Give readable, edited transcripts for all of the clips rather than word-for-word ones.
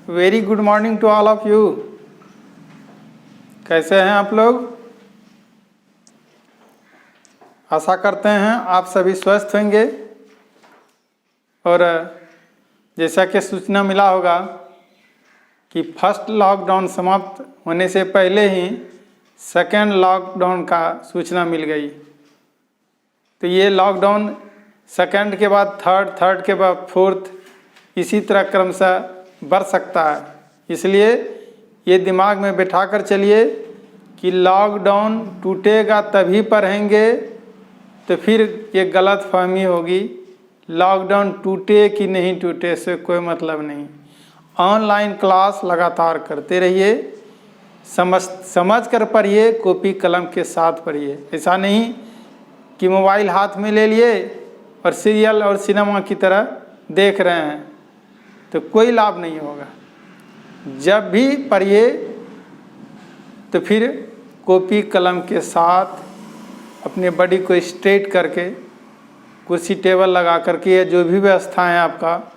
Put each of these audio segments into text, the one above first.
Very good morning to all of you. कैसे हैं आप लोग? आशा करते हैं आप सभी स्वस्थ होंगे। और जैसा कि सूचना मिला होगा कि फर्स्ट लॉकडाउन समाप्त होने से पहले ही सेकेंड लॉकडाउन का सूचना मिल गई। तो ये लॉकडाउन सेकेंड के बाद थर्ड, थर्ड के बाद फोर्थ, इसी तरह क्रमशः बढ़ सकता है। इसलिए ये दिमाग में बैठा कर चलिए कि लॉकडाउन टूटेगा तभी पढ़ेंगे, तो फिर ये गलत फहमी होगी। लॉकडाउन टूटे कि नहीं टूटे से कोई मतलब नहीं। ऑनलाइन क्लास लगातार करते रहिए, समझ कर पढ़िए, कॉपी कलम के साथ पढ़िए। ऐसा नहीं कि मोबाइल हाथ में ले लिए और सीरियल और सिनेमा की तरह देख रहे हैं, तो कोई लाभ नहीं होगा। जब भी पढ़िए तो फिर कॉपी कलम के साथ अपने बॉडी को स्ट्रेट करके, कुर्सी टेबल लगा करके, या जो भी व्यवस्था है आपका,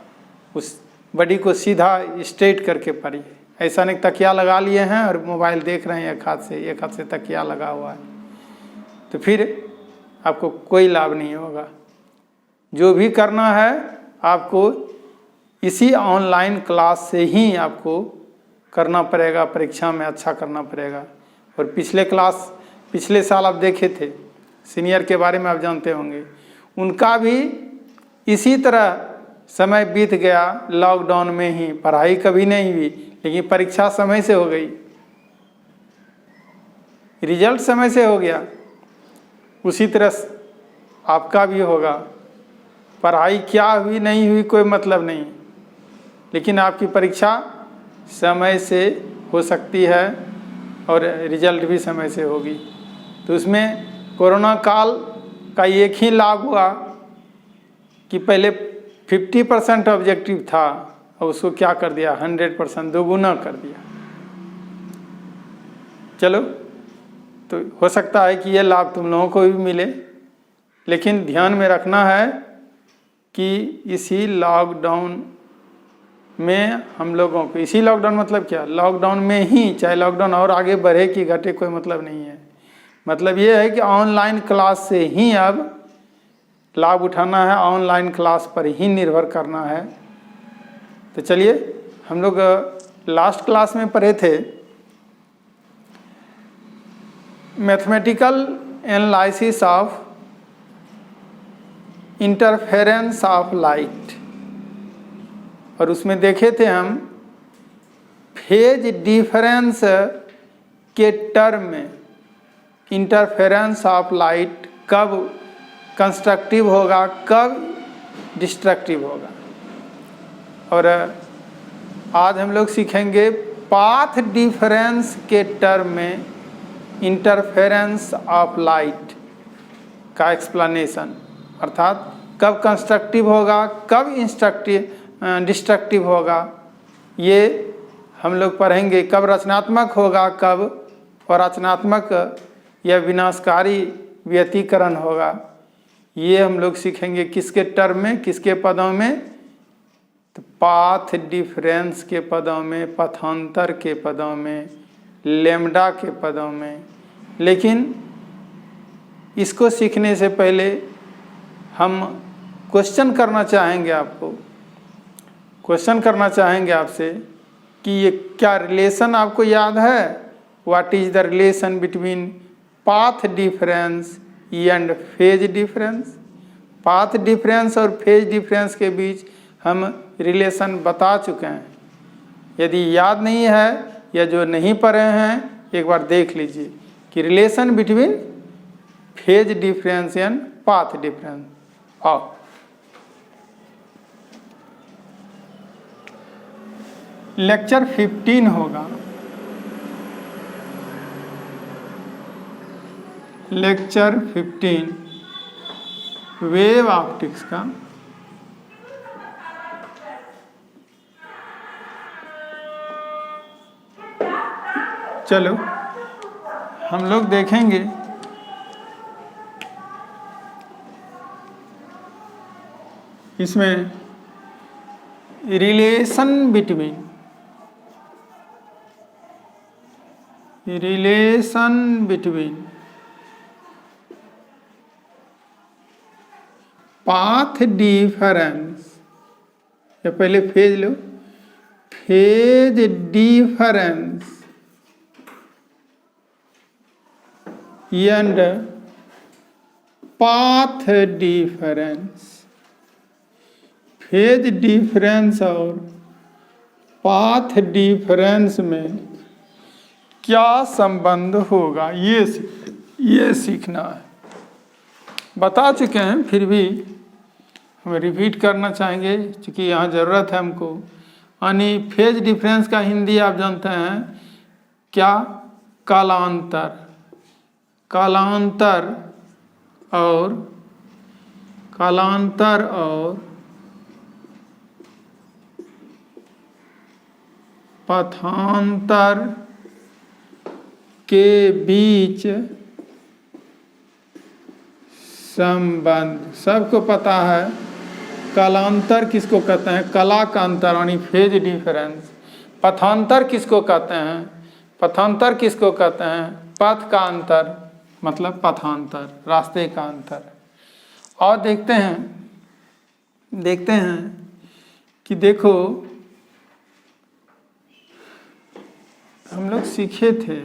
उस बॉडी को सीधा स्ट्रेट करके पढ़िए। ऐसा नहीं तकिया लगा लिए हैं और मोबाइल देख रहे हैं एक हाथ से तकिया लगा हुआ है, तो फिर आपको कोई लाभ नहीं होगा। जो भी करना है आपको इसी ऑनलाइन क्लास से ही आपको करना पड़ेगा, परीक्षा में अच्छा करना पड़ेगा। और पिछले साल आप देखे थे, सीनियर के बारे में आप जानते होंगे, उनका भी इसी तरह समय बीत गया, लॉकडाउन में ही। पढ़ाई कभी नहीं हुई, लेकिन परीक्षा समय से हो गई, रिजल्ट समय से हो गया। उसी तरह आपका भी होगा। पढ़ाई क्या हुई नहीं हुई कोई मतलब नहीं, लेकिन आपकी परीक्षा समय से हो सकती है और रिजल्ट भी समय से होगी। तो उसमें कोरोना काल का एक ही लाभ हुआ कि पहले 50% ऑब्जेक्टिव था और उसको क्या कर दिया, 100% दोगुना कर दिया। चलो, तो हो सकता है कि ये लाभ तुम लोगों को भी मिले, लेकिन ध्यान में रखना है कि इसी लॉकडाउन में हम लोगों को, इसी लॉकडाउन मतलब क्या, लॉकडाउन में ही, चाहे लॉकडाउन और आगे बढ़े कि घटे कोई मतलब नहीं है। मतलब ये है कि ऑनलाइन क्लास से ही अब लाभ उठाना है, ऑनलाइन क्लास पर ही निर्भर करना है। तो चलिए, हम लोग लास्ट क्लास में पढ़े थे mathematical analysis of interference of light, और उसमें देखे थे हम फेज डिफरेंस के टर्म में इंटरफेरेंस ऑफ लाइट कब कंस्ट्रक्टिव होगा, कब डिस्ट्रक्टिव होगा। और आज हम लोग सीखेंगे पाथ डिफरेंस के टर्म में इंटरफेरेंस ऑफ लाइट का एक्सप्लेनेशन, अर्थात कब कंस्ट्रक्टिव होगा, कब डिस्ट्रक्टिव होगा, ये हम लोग पढ़ेंगे। कब रचनात्मक होगा, कब और रचनात्मक या विनाशकारी व्यतिकरण होगा, ये हम लोग सीखेंगे। किसके टर्म में, किसके पदों में? तो पाथ डिफरेंस के पदों में, पथांतर के पदों में, लैम्डा के पदों में। लेकिन इसको सीखने से पहले हम क्वेश्चन करना चाहेंगे आपसे कि ये क्या रिलेशन आपको याद है? What is the relation between path difference and phase difference? Path difference और फेज डिफरेंस के बीच हम रिलेशन बता चुके हैं। यदि याद नहीं है या जो नहीं पढ़े हैं, एक बार देख लीजिए कि relation between phase difference and path difference. और लेक्चर 15 होगा, लेक्चर 15 वेव ऑप्टिक्स का। चलो, हम लोग देखेंगे इसमें relation between relation between path difference, या पहले phase low, phase difference and path difference. Phase difference और पाथ डिफरेंस में क्या संबंध होगा, ये सीखना है। बता चुके हैं, फिर भी हम रिपीट करना चाहेंगे क्योंकि यहाँ ज़रूरत है हमको। यानी फेज डिफरेंस का हिंदी आप जानते हैं क्या, कालांतर। कालांतर और पथांतर के बीच संबंध। सबको पता है कालांतर किसको कहते हैं, कला का अंतर यानी फेज डिफरेंस। पथांतर किसको कहते हैं, पथांतर किसको कहते हैं, पथ का अंतर मतलब पथांतर, रास्ते का अंतर। और देखते हैं कि देखो हम लोग सीखे थे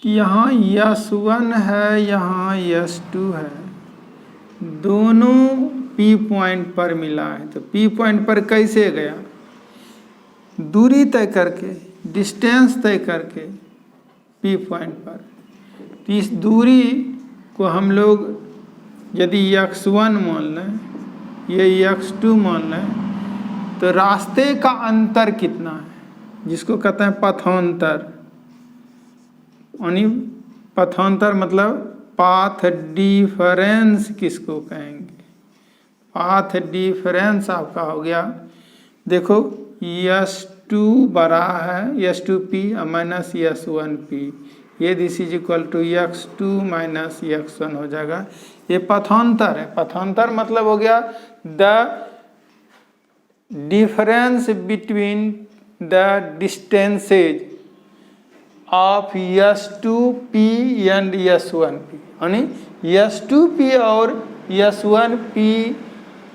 कि यहाँ S1 है, यहाँ S2 है, दोनों P पॉइंट पर मिला है। तो P पॉइंट पर कैसे गया, दूरी तय करके, डिस्टेंस तय करके P पॉइंट पर। तो इस दूरी को हम लोग यदि x1 मान लें, ये x2 मान लें, तो रास्ते का अंतर कितना है, जिसको कहते हैं पथांतर। यानी पथांतर मतलब पाथ डिफरेंस किसको कहेंगे, पाथ डिफरेंस आपका हो गया। देखो S2 बड़ा है, S2P माइनस S1P, ये this is equal to x2 minus x1 हो जाएगा। ये पथांतर है। पथांतर मतलब हो गया the difference between the distances of S2P and S1P। यानी S2P और S1P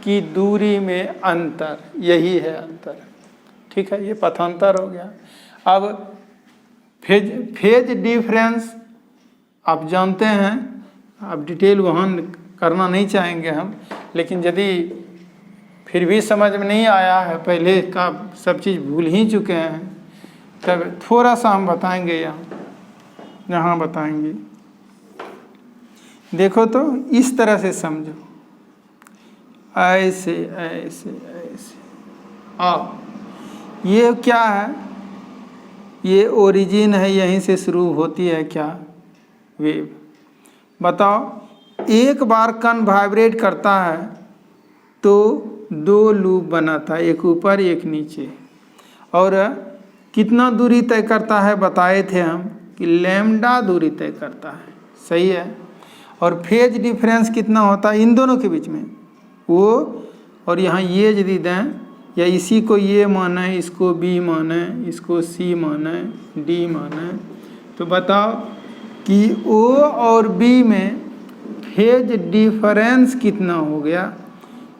की दूरी में अंतर, यही है अंतर। ठीक है, ये पथांतर हो गया। अब फेज डिफरेंस आप जानते हैं, अब डिटेल वहाँ करना नहीं चाहेंगे हम, लेकिन यदि फिर भी समझ में नहीं आया है, पहले का सब चीज़ भूल ही चुके हैं, तब थोड़ा सा हम बताएंगे, यहाँ बताएंगे। देखो तो इस तरह से समझो, ऐसे ऐसे ऐसे। अब ये क्या है, ये ओरिजिन है, यहीं से शुरू होती है क्या, वेव। बताओ, एक बार कण वाइब्रेट करता है तो 2 लूप बनाता है, एक ऊपर एक नीचे, और कितना दूरी तय करता है बताए थे हम कि लैम्डा दूरी तय करता है, सही है। और फेज डिफरेंस कितना होता है इन दोनों के बीच में, वो, और यहाँ ये यदि दें, या इसी को ये माने, इसको B माने, इसको C माने, D माने, तो बताओ कि O और B में फेज डिफरेंस कितना हो गया।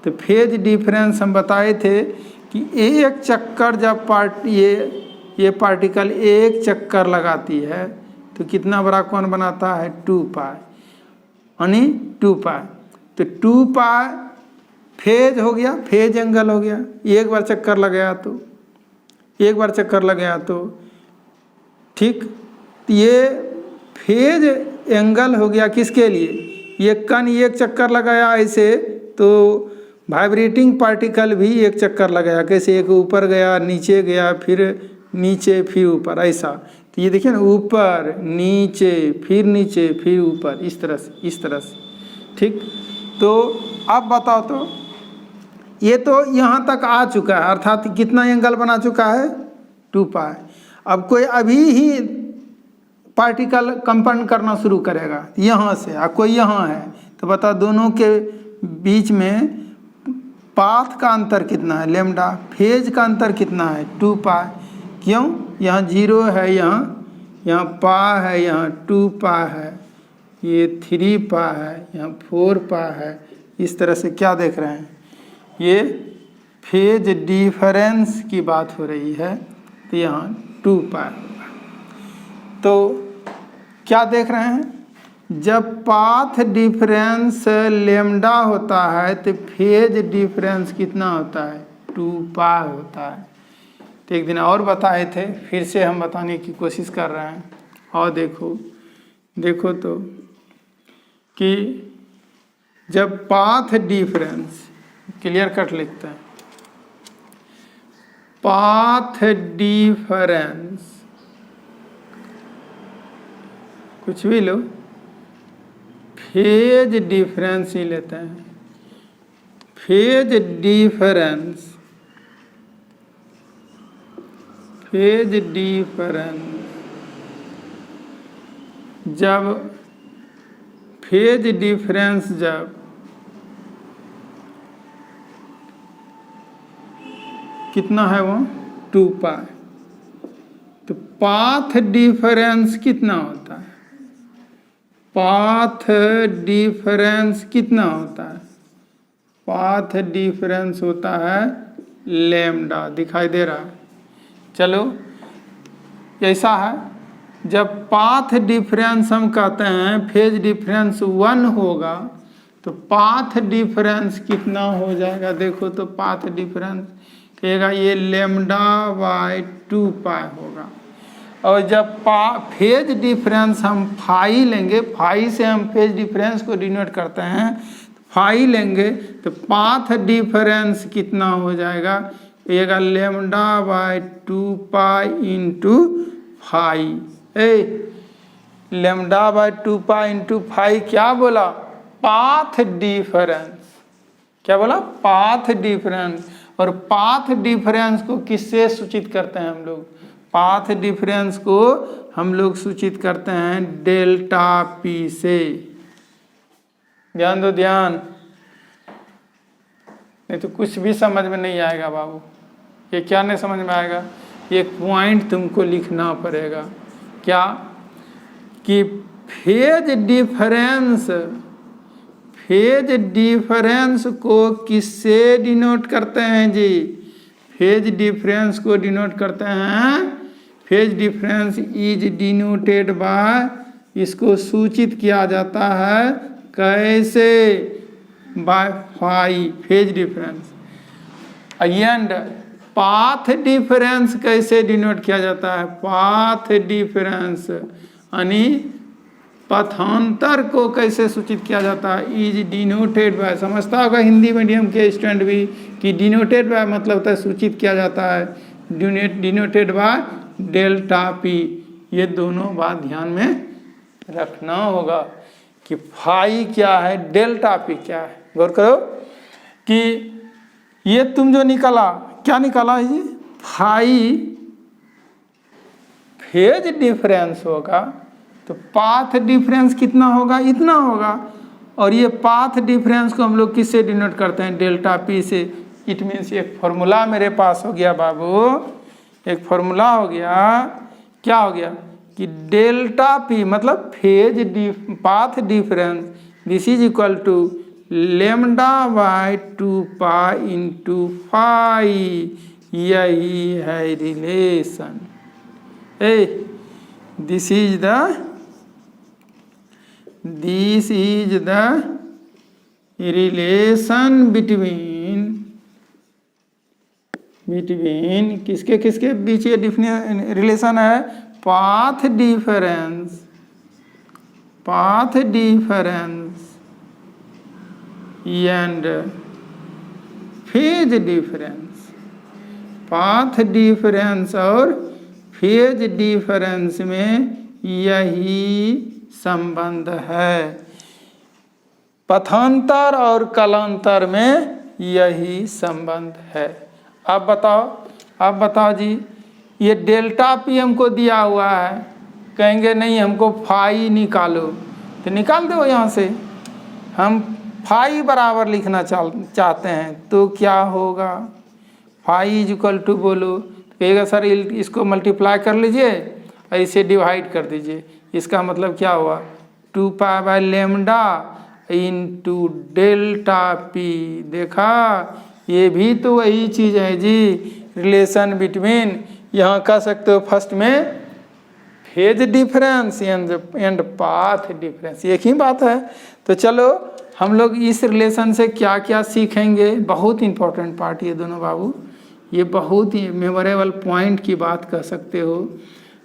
तो फेज डिफरेंस हम बताए थे कि एक चक्कर जब ये पार्टिकल एक चक्कर लगाती है तो कितना बड़ा कोण बनाता है, 2 पाई, यानी 2 पाई। तो 2 पाई फेज हो गया, फेज एंगल हो गया। एक बार चक्कर लगाया तो ठीक, ये फेज एंगल हो गया किसके लिए, ये कण एक चक्कर लगाया ऐसे, तो वाइब्रेटिंग पार्टिकल भी एक चक्कर लगाया, कैसे, एक ऊपर गया, नीचे गया, फिर नीचे, फिर ऊपर, ऐसा। तो ये देखिए ना, ऊपर नीचे फिर ऊपर, इस तरह से। ठीक, तो अब बताओ तो ये तो यहाँ तक आ चुका है, अर्थात कितना एंगल बना चुका है, 2 पाई। अब कोई अभी ही पार्टिकल कंपन करना शुरू करेगा यहाँ से, और कोई यहाँ है, तो बता दोनों के बीच में पाथ का अंतर कितना है, लैम्डा, फेज का अंतर कितना है, 2 पाई। क्यों? यहाँ 0 है, यहाँ पा है, यहाँ 2 पा है, ये 3 पा है, यहाँ 4 पा है। इस तरह से क्या देख रहे हैं, ये फेज डिफरेंस की बात हो रही है, तो यहाँ 2 पा होगा। तो क्या देख रहे हैं, जब पाथ डिफरेंस लेमडा होता है तो फेज डिफरेंस कितना होता है, 2 पा होता है। तो एक दिन और बताए थे, फिर से हम बताने की कोशिश कर रहे हैं। और देखो तो कि जब पाथ डिफरेंस, क्लियर कट लिखते हैं, पाथ डिफरेंस कुछ भी लो, फेज डिफरेंस ही लेते हैं। फेज डिफरेंस जब फेज डिफरेंस जब कितना है, वो 2 पाई, तो पाथ डिफरेंस कितना होता है, पाथ डिफरेंस कितना होता है, पाथ डिफरेंस होता है लेमडा। दिखाई दे रहा है? चलो ऐसा है, जब पाथ डिफरेंस हम कहते हैं फेज डिफरेंस 1 होगा तो पाथ डिफरेंस कितना हो जाएगा, देखो तो पाथ डिफरेंस कहेगा ये लेमडा बाय 2 पाई होगा। और जब फेज डिफरेंस हम फाई लेंगे, फाई से हम फेज डिफरेंस को डिनोट करते हैं, फाई लेंगे तो पाथ डिफरेंस कितना हो जाएगा, ये lambda by 2 pi into phi. Lambda by 2 pi into phi क्या बोला, पाथ डिफरेंस। क्या बोला, पाथ डिफरेंस। और पाथ डिफरेंस को किससे सूचित करते हैं हम लोग, पाथ डिफरेंस को हम लोग सूचित करते हैं डेल्टा पी से। ध्यान दो, ध्यान, नहीं तो कुछ भी समझ में नहीं आएगा बाबू। ये क्या नहीं समझ में आएगा, एक पॉइंट तुमको लिखना पड़ेगा। क्या कि फेज डिफरेंस को किससे डिनोट करते हैं जी, फेज डिफरेंस को डिनोट करते हैं, phase difference is denoted by, इसको सूचित किया जाता है कैसे, by phi, phase difference. And path difference कैसे डिनोट किया जाता है, पाथ डिफरेंस यानी पथांतर को कैसे सूचित किया जाता है, इज डिनोटेड बाय। समझता होगा हिंदी मीडियम के स्टूडेंट भी कि डिनोटेड बाय मतलब होता है सूचित किया जाता है, डिनोटेड बाय डेल्टा पी। ये दोनों बात ध्यान में रखना होगा कि फाई क्या है, डेल्टा पी क्या है। गौर करो कि ये तुम जो निकाला, क्या निकाला है जी, फाई फेज डिफरेंस होगा तो पाथ डिफरेंस कितना होगा, इतना होगा। और ये पाथ डिफरेंस को हम लोग किससे डिनोट करते हैं, डेल्टा पी से। इट मीन्स एक फॉर्मूला मेरे पास हो गया बाबू, एक फॉर्मूला हो गया, क्या हो गया कि डेल्टा पी मतलब path difference, this is equal to lambda by 2 pi into phi. यही है relation. This is the relation between किसके किसके बीच ये रिलेशन है, path difference and phase difference. Path difference और फेज डिफरेंस में यही संबंध है, पथांतर और कालांतर में यही संबंध है। अब बताओ जी, ये डेल्टा पी हमको दिया हुआ है, कहेंगे नहीं हमको फाई निकालो, तो निकाल दो यहाँ से। हम फाई बराबर लिखना चाहते हैं तो क्या होगा, फाई इज इक्वल टू बोलो, कहिएगा सर इसको मल्टीप्लाई कर लीजिए और इसे डिवाइड कर दीजिए। इसका मतलब क्या हुआ, 2 pi by lambda into delta P. देखा, ये भी तो वही चीज़ है जी, रिलेशन बिटवीन, यहाँ कह सकते हो फर्स्ट में phase difference and path difference, एक ही बात है। तो चलो हम लोग इस रिलेशन से क्या क्या सीखेंगे, बहुत इंपॉर्टेंट पार्ट ये दोनों बाबू, ये बहुत ही मेमोरेबल पॉइंट की बात कह सकते हो,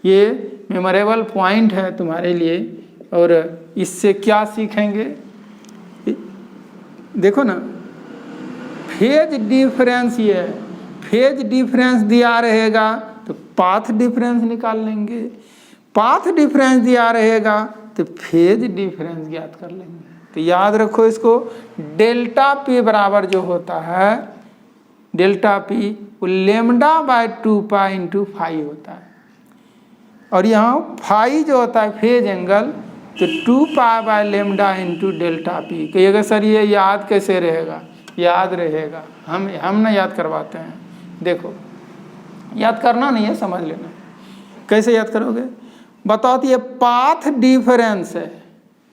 ये मेमोरेबल पॉइंट है तुम्हारे लिए। और इससे क्या सीखेंगे, देखो ना, फेज डिफरेंस, ये फेज डिफरेंस दिया रहेगा तो पाथ डिफरेंस निकाल लेंगे, पाथ डिफरेंस दिया रहेगा तो फेज डिफरेंस ज्ञात कर लेंगे। तो याद रखो इसको, डेल्टा पी बराबर जो होता है, डेल्टा पी वो lambda by 2 pi into phi होता है, और यहाँ फाई जो होता है फेज एंगल, तो 2 pi by lambda into delta P. कहिएगा सर ये याद कैसे रहेगा, याद रहेगा, हम ना याद करवाते हैं। देखो याद करना नहीं है, समझ लेना। कैसे याद करोगे बताओ, तो ये पाथ डिफरेंस है,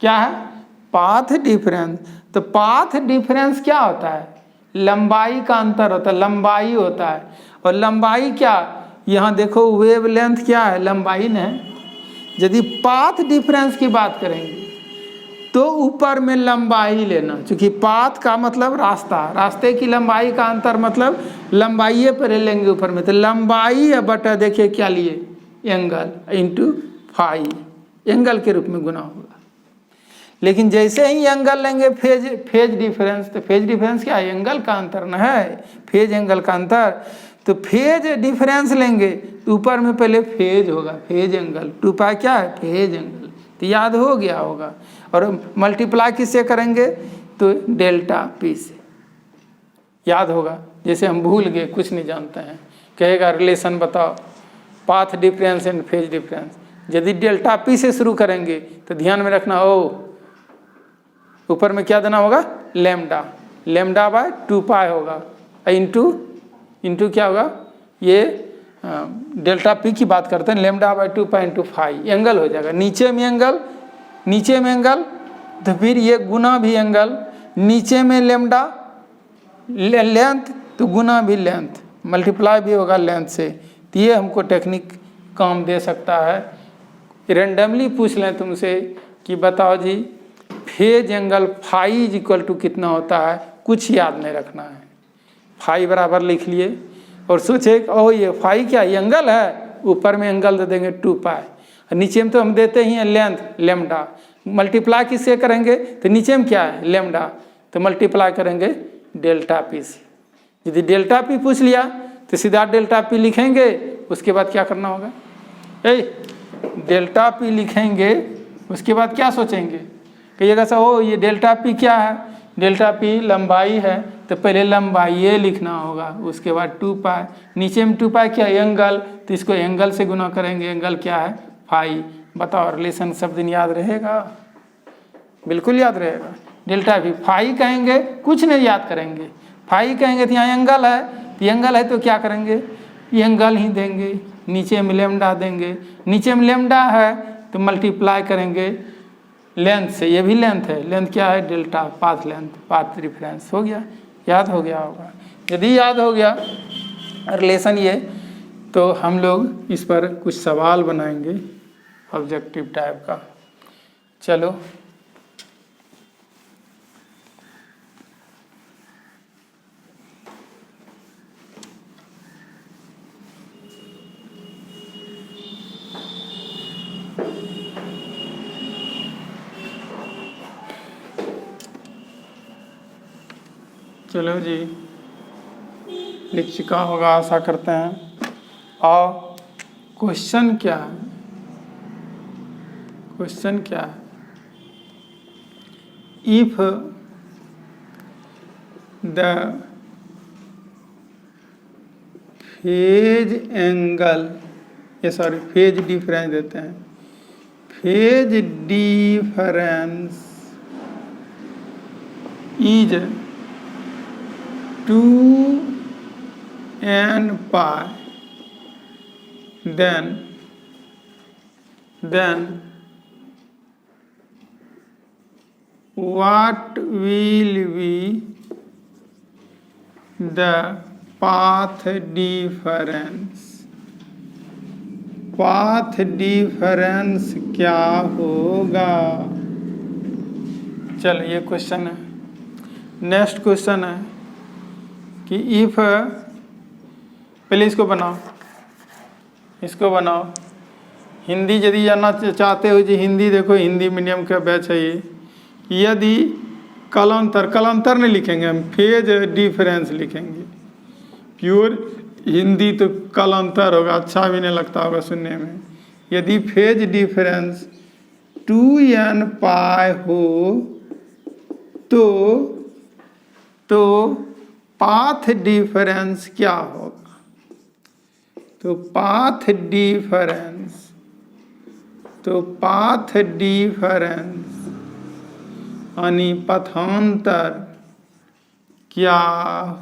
क्या है, पाथ डिफरेंस। तो पाथ डिफरेंस क्या होता है, लंबाई का अंतर होता है, लंबाई होता है। और लंबाई क्या, यहाँ देखो वेव लेंथ क्या है, लंबाई न है। यदि पाथ डिफरेंस की बात करेंगे तो ऊपर में लंबाई लेना, क्योंकि पाथ का मतलब रास्ता, रास्ते की लंबाई का अंतर मतलब लंबाई पर लेंगे ऊपर में, तो लंबाई या बटा देखिए क्या लिए, एंगल इंटू फाई, एंगल के रूप में गुना होगा। लेकिन जैसे ही एंगल लेंगे फेज डिफरेंस, तो फेज डिफरेंस क्या है, एंगल का अंतर न है, फेज एंगल का अंतर। तो फेज डिफरेंस लेंगे तो ऊपर में पहले फेज होगा, फेज एंगल, 2 पाई क्या है, फेज एंगल, तो याद हो गया होगा। और मल्टीप्लाई किससे करेंगे, तो डेल्टा पी से, याद होगा। जैसे हम भूल गए, कुछ नहीं जानते हैं, कहेगा रिलेशन बताओ path difference and phase difference, यदि डेल्टा पी से शुरू करेंगे तो ध्यान में रखना, ऊपर में क्या देना होगा, लेमडा, लेमडा बाय 2 पाई होगा, इंटू क्या होगा, ये डेल्टा पी की बात करते हैं, lambda by 2 pi into phi, angle हो जाएगा, नीचे में एंगल, नीचे में एंगल, तो फिर ये गुना भी एंगल, नीचे में लेमडा लेंथ तो गुना भी लेंथ, मल्टीप्लाई भी होगा लेंथ से। तो ये हमको टेक्निक काम दे सकता है। रेंडमली पूछ लें तुमसे कि बताओ जी phase angle phi is equal to कितना होता है, कुछ याद नहीं रखना है, फाई बराबर लिख लिए और सोचे ये फाई क्या एंगल है, ऊपर में एंगल दे देंगे 2 पाई, और नीचे में तो हम देते ही हैं लेंथ लेमडा, मल्टीप्लाई किससे करेंगे, तो नीचे में क्या है लेमडा, तो मल्टीप्लाई करेंगे डेल्टा पी से। यदि डेल्टा पी पूछ लिया तो सीधा डेल्टा पी लिखेंगे, उसके बाद क्या करना होगा, डेल्टा पी लिखेंगे, उसके बाद क्या सोचेंगे, कहिएगा सर ये डेल्टा पी क्या है, डेल्टा पी लंबाई है, तो पहले लंबाई ये लिखना होगा, उसके बाद 2 पाई, नीचे में 2 पाई क्या एंगल, तो इसको एंगल से गुना करेंगे, एंगल क्या है फाई। बताओ रिलेशन सब दिन याद रहेगा, बिल्कुल याद रहेगा। डेल्टा पी फाई कहेंगे, कुछ नहीं याद करेंगे, फाई कहेंगे तो यहाँ एंगल है, तो एंगल है तो क्या करेंगे, एंगल ही देंगे, नीचे में लेमडा देंगे, नीचे में लेमडा है तो मल्टीप्लाई करेंगे लेंथ से, ये भी लेंथ है, लेंथ क्या है delta, path length, path difference, हो गया, याद हो गया होगा। यदि याद हो गया रिलेशन ये, तो हम लोग इस पर कुछ सवाल बनाएंगे ऑब्जेक्टिव टाइप का। चलो चलो जी, लिख चुका होगा आशा करते हैं। और क्वेश्चन क्या है, क्वेश्चन क्या है, इफ द फेज एंगल, ये सॉरी फेज डिफरेंस देते हैं, phase difference is 2n pi then what will be the path difference? Path difference क्या होगा? चलो ये क्वेश्चन है। नेक्स्ट क्वेश्चन है कि इफ, पहले इसको बनाओ, हिंदी यदि जानना चाहते हो जी, हिंदी देखो, हिंदी मीडियम का बैच है ये। यदि कलांतर नहीं लिखेंगे हम, फेज डिफरेंस लिखेंगे। प्योर हिंदी तो कलांतर होगा, अच्छा भी नहीं लगता होगा सुनने में। यदि फेज डिफरेंस 2n पाई हो तो पाथ डिफरेंस क्या होगा? तो पाथ डिफरेंस यानी पथांतर क्या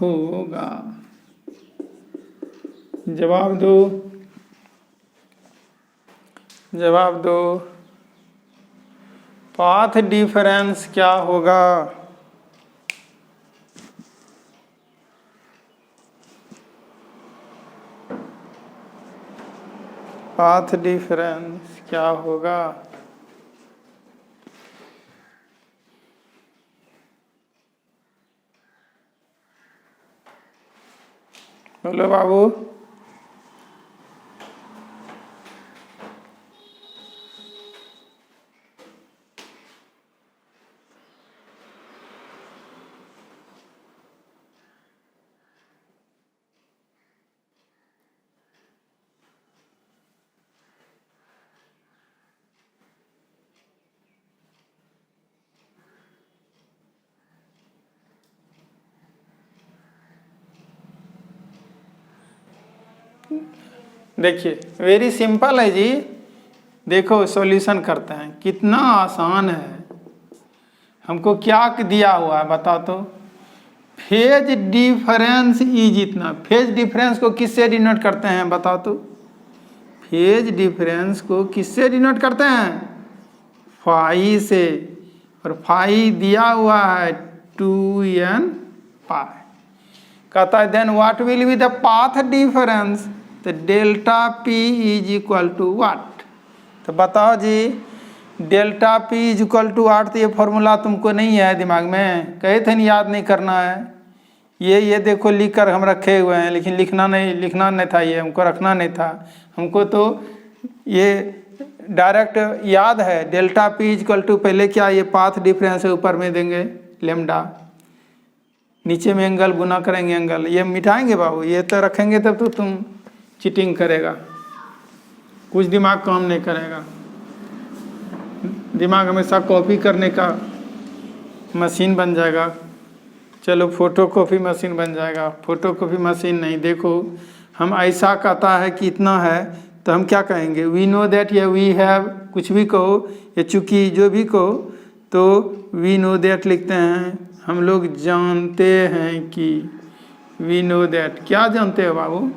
होगा? जवाब दो। पाथ डिफरेंस क्या होगा? पाथ डिफरेंस क्या होगा? बोलो बाबू। देखिए वेरी सिंपल है जी। देखो सॉल्यूशन करते हैं, कितना आसान है। हमको क्या दिया हुआ है बताओ तो? फेज डिफरेंस इज इतना। फेज डिफरेंस को किससे डिनोट करते हैं बताओ तो? फेज डिफरेंस को किससे डिनोट करते हैं? फाई से। और फाई दिया हुआ है 2n पाई। कहता है then what will be the path difference? तो delta P is equal to what? तो बताओ जी, delta P is equal to what. तो ये फॉर्मूला तुमको नहीं है दिमाग में, कहे थे नहीं याद नहीं करना है। ये देखो लिख कर हम रखे हुए हैं, लेकिन लिखना नहीं था, ये हमको रखना नहीं था। हमको तो ये डायरेक्ट याद है। Delta P is equal to, पहले क्या ये पाथ डिफरेंस है, ऊपर में देंगे लेमडा, नीचे में एंगल गुना करेंगे एंगल। ये मिटाएंगे बाबू, ये तो रखेंगे तब तो तुम चीटिंग करेगा, कुछ दिमाग काम नहीं करेगा। दिमाग हमेशा कॉपी करने का मशीन बन जाएगा। चलो फोटो कॉपी मशीन बन जाएगा। फोटो कॉपी मशीन नहीं। देखो हम ऐसा कहता है कि इतना है तो हम क्या कहेंगे? वी नो दैट या वी हैव, कुछ भी कहो, या चूँकि जो भी कहो, तो वी नो दैट लिखते हैं। हम लोग जानते हैं कि, वी नो दैट, क्या जानते हो बाबू?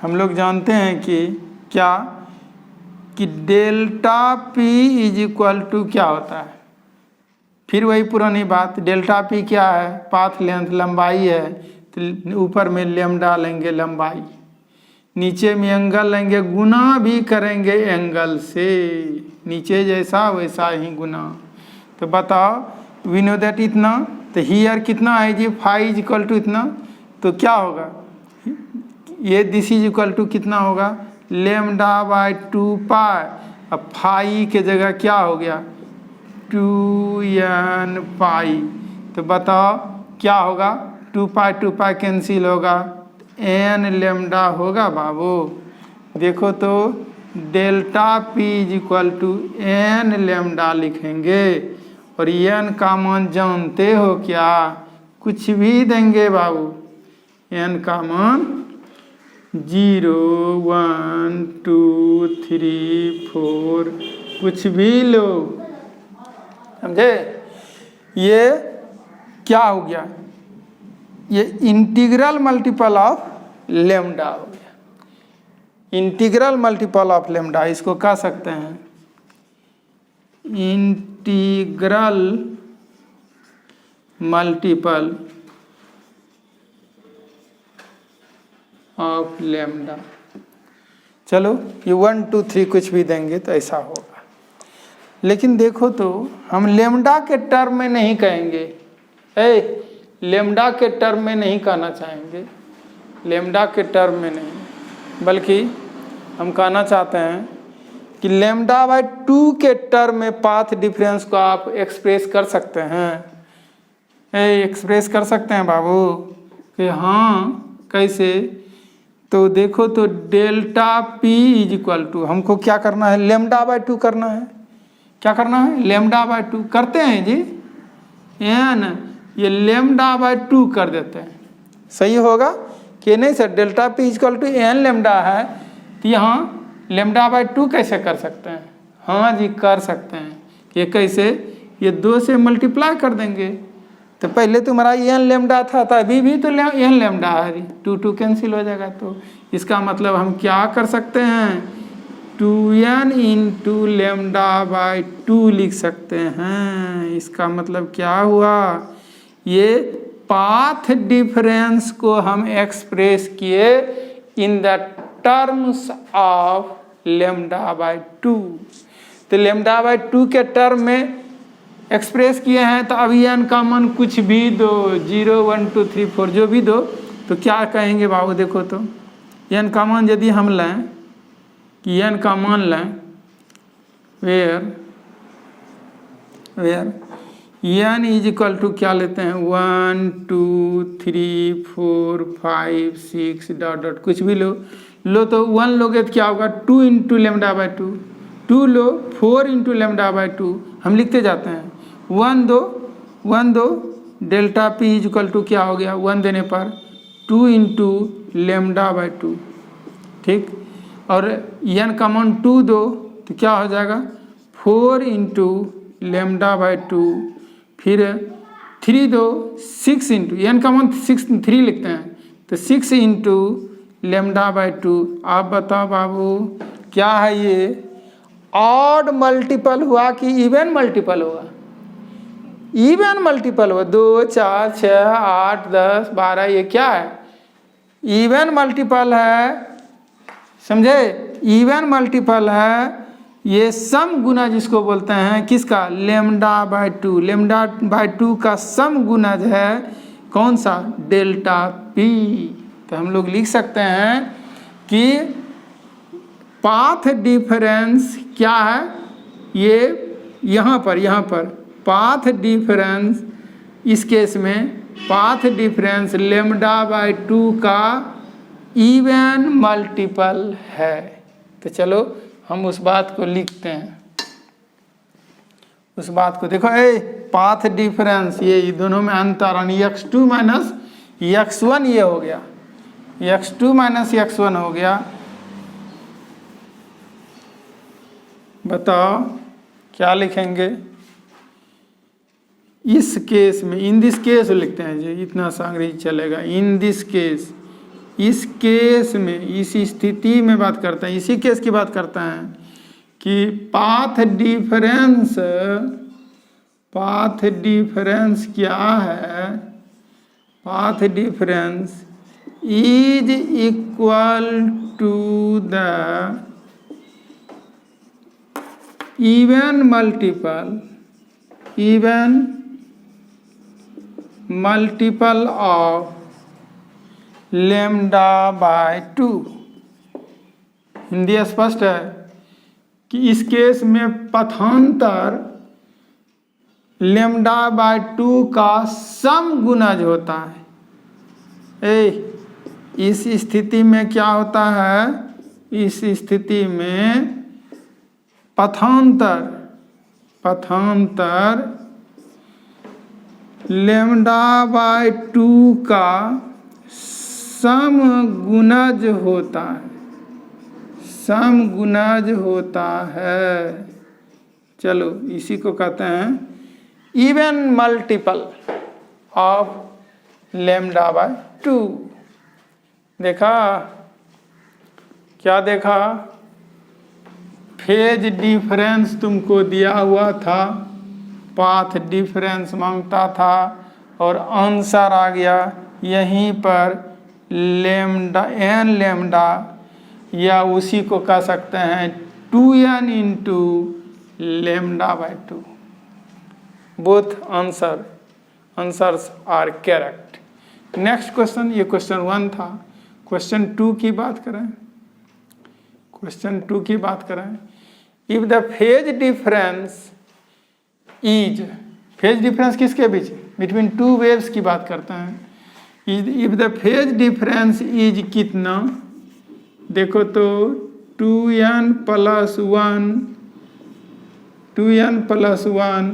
हम लोग जानते हैं कि क्या, कि delta P is equal to क्या होता है? फिर वही पुरानी बात, डेल्टा पी क्या है? पाथ लेंथ, लंबाई है। तो ऊपर में लेमडा लेंगे लंबाई, नीचे में एंगल लेंगे, गुना भी करेंगे एंगल से, नीचे जैसा वैसा ही गुना। तो बताओ वी नो दैट इतना। तो हियर कितना है जी? फाई इज इक्वल टू इतना। तो क्या होगा ये? दिस इज इक्वल टू कितना होगा? लेमडा बाय 2 पाई। अब फाई के जगह क्या हो गया? 2n पाई। तो बताओ क्या होगा? 2 पाई कैंसिल होगा, n लेमडा होगा बाबू। देखो तो delta P is equal to n lambda लिखेंगे। और n का मान जानते हो क्या? कुछ भी देंगे बाबू। n का मान 0 1 2 3 4 कुछ भी लो, समझे? ये क्या हो गया? ये इंटीग्रल मल्टीपल ऑफ लेमडा हो गया। इंटीग्रल मल्टीपल ऑफ लेमडा, इसको कह सकते हैं इंटीग्रल मल्टीपल ऑफ लेमडा। चलो ये 1 2 3 कुछ भी देंगे तो ऐसा होगा, लेकिन देखो तो हम लेमडा के टर्म में नहीं कहेंगे, लेमडा के टर्म में नहीं कहना चाहेंगे, लेमडा के टर्म में नहीं, बल्कि हम कहना चाहते हैं कि लेमडा बाय 2 के टर्म में पाथ डिफरेंस को आप एक्सप्रेस कर सकते हैं। एक्सप्रेस कर सकते हैं बाबू कि हाँ कैसे, तो देखो तो delta P is equal to, हमको क्या करना है, लेमडा बाय 2 करना है। क्या करना है, लेमडा बाय 2 करते हैं जी, एन ये लेमडा बाय 2 कर देते हैं, सही होगा कि नहीं sir. Delta P is equal to N lambda है, तो यहाँ लेमडा बाय 2 कैसे कर सकते हैं, हाँ जी कर सकते हैं। ये कैसे, ये 2 से मल्टीप्लाई कर देंगे, तो पहले तुम्हारा एन लेमडा था, तो अभी भी तो एन लेमडा है, 2 2 कैंसिल हो जाएगा, तो इसका मतलब हम क्या कर सकते हैं, 2n इंटू लेमडा बाय 2 लिख सकते हैं। इसका मतलब क्या हुआ, ये पाथ डिफरेंस को हम एक्सप्रेस किए in the terms of lambda by 2। तो लेमडा बाय 2 के टर्म में एक्सप्रेस किए हैं, तो अभी एन का मान कुछ भी दो, 0 1 2 3 4 जो भी दो, तो क्या कहेंगे बाबू, देखो तो एन का मान यदि हम लें कि एन का मान लें where N is equal to क्या लेते हैं, 1 2 3 4 5 6 डॉट डॉट कुछ भी लो तो 1 लोगे तो क्या होगा, 2 इंटू लेमडा बाय 2, 2 लो 4 इंटू लेमडा बाय 2, हम लिखते जाते हैं 1 2 delta P is equal to क्या हो गया, 1 देने पर 2 इंटू लेमडा बाय 2, ठीक। और एन का मान 2 दो तो क्या हो जाएगा, 4 इंटू लेमडा बाय 2, फिर 3 दो 6 इंटू, एन का मान 3 लिखते हैं, तो 6 इंटू लेमडा बाय 2। आप बताओ बाबू क्या है ये, ऑड मल्टीपल हुआ कि इवन मल्टीपल हुआ, इवन मल्टीपल हुआ, 2 4 6 8 10 12, ये क्या है, इवन मल्टीपल है, समझे, इवन मल्टीपल है। ये सम गुना जिसको बोलते हैं किसका, लेमडा बाय 2, लेमडा बाय 2 का सम गुणज है कौन सा, डेल्टा पी। तो हम लोग लिख सकते हैं कि पाथ डिफरेंस क्या है, ये यहाँ पर पाथ डिफरेंस, इस केस में पाथ डिफरेंस लेमडा बाय 2 का इवन मल्टीपल है। तो चलो हम उस बात को लिखते हैं, उस बात को देखो, पाथ डिफरेंस ये दोनों में अंतर, यानी x2 माइनस x1 ये हो गया, x2 माइनस x1 हो गया। बताओ क्या लिखेंगे इस केस में, इन दिस केस लिखते हैं जी, इतना सा अंग्रेजी चलेगा, इन दिस केस, इस केस में, इस स्थिति में बात करते हैं, इसी केस की बात करते हैं कि पाथ डिफरेंस क्या है, path difference is equal to the even multiple of lambda by 2। Hindi स्पष्ट है कि इस केस में पथांतर लेमडा बाय 2 का सम गुणज होता है। इस स्थिति में क्या होता है, इस स्थिति में पथांतर लेमडा बाय 2 का सम गुणज होता है, सम गुणज होता है। चलो इसी को कहते हैं even multiple of lambda by 2। देखा क्या देखा, फेज डिफरेंस तुमको दिया हुआ था, पाथ डिफरेंस मांगता था और आंसर आ गया यहीं पर लेमडा एन लेमडा, या उसी को कह सकते हैं 2n into lambda by 2। Both answers are correct. Next question, ये क्वेश्चन 1 था। क्वेश्चन 2 की बात करें, क्वेश्चन 2 की बात करें, if the phase difference is, phase difference किसके बीच, बिटवीन टू वेव्स की बात करते हैं। If the phase difference is कितना, देखो तो 2n plus 1 2n plus 1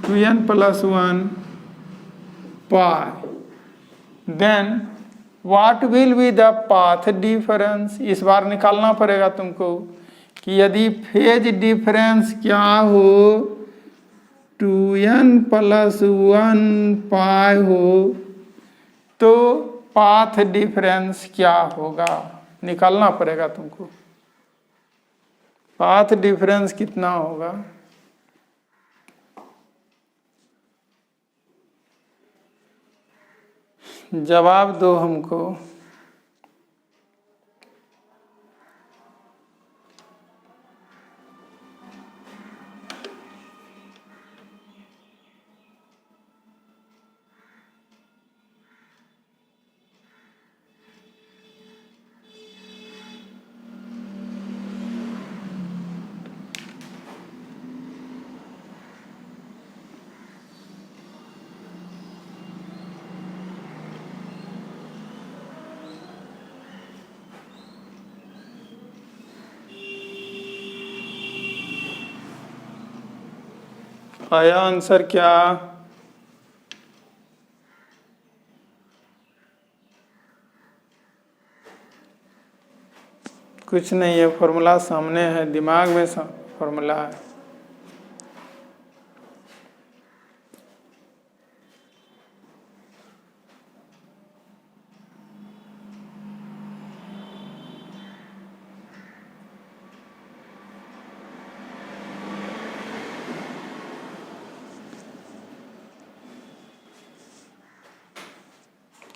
2n plus 1 pi, then what will be the path difference. इस बार निकालना पड़ेगा तुमको कि यदि फेज डिफरेंस क्या हो 2n प्लस 1 पाई हो तो पाथ डिफरेंस क्या होगा, निकालना पड़ेगा तुमको। पाथ डिफरेंस कितना होगा, जवाब दो हमको। आया आंसर क्या, कुछ नहीं है, फॉर्मूला सामने है, दिमाग में फॉर्मूला है।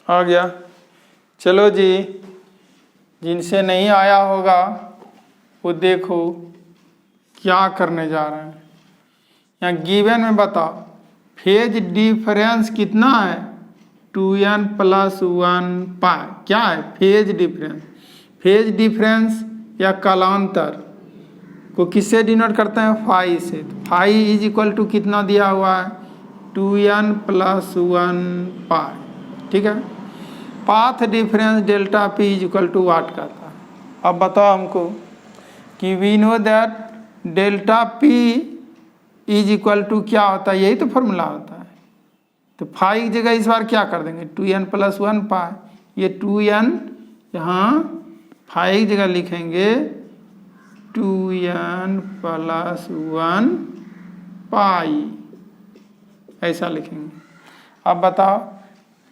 आ गया, चलो जी, जिनसे नहीं आया होगा वो देखो क्या करने जा रहे हैं। यहाँ गिवन में बताओ फेज डिफरेंस कितना है 2n प्लस 1 पाई, क्या है फेज डिफरेंस। फेज डिफरेंस या कालांतर को किससे डिनोट करते हैं, फाई से। तो फाई इज इक्वल टू कितना दिया हुआ है 2n प्लस 1 पाई, ठीक है। Path difference delta P is equal to what कहता है। अब बताओ हमको कि we know that delta P is equal to क्या होता है, यही तो फॉर्मूला होता है। तो फाई की जगह इस बार क्या कर देंगे 2n प्लस 1 पाई, ये 2n यहाँ फाई की जगह लिखेंगे 2n प्लस 1 पाई, ऐसा लिखेंगे। अब बताओ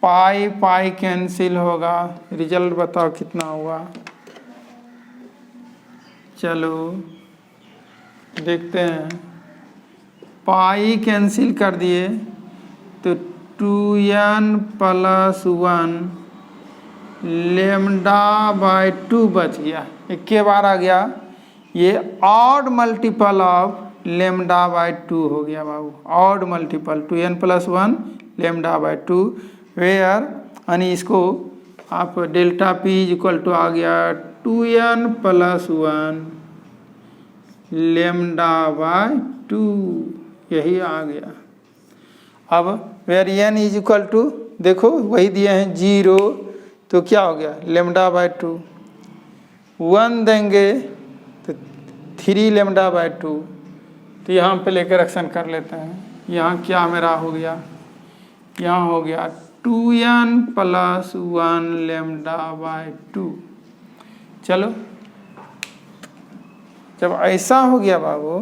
पाई पाई कैंसिल होगा, रिजल्ट बताओ कितना हुआ। चलो देखते हैं, पाई कैंसिल कर दिए तो 2n प्लस 1 लेमडा बाई 2 बच गया, एक के बार आ गया, ये odd multiple of lambda by 2 हो गया बाबू, odd multiple 2n plus 1 lambda by 2, where यानी इसको आप delta P is equal to आ गया 2n प्लस 1 लेमडा बाई 2, यही आ गया। अब where n is equal to देखो वही दिए हैं 0, तो क्या हो गया लेमडा बाई 2, 1 देंगे तो 3 लेमडा बाई 2, तो यहाँ पे लेकर करेक्शन कर लेते हैं। यहाँ क्या मेरा हो गया, यहाँ हो गया 2n प्लस 1 लेमडा बाई 2। चलो जब ऐसा हो गया बाबू,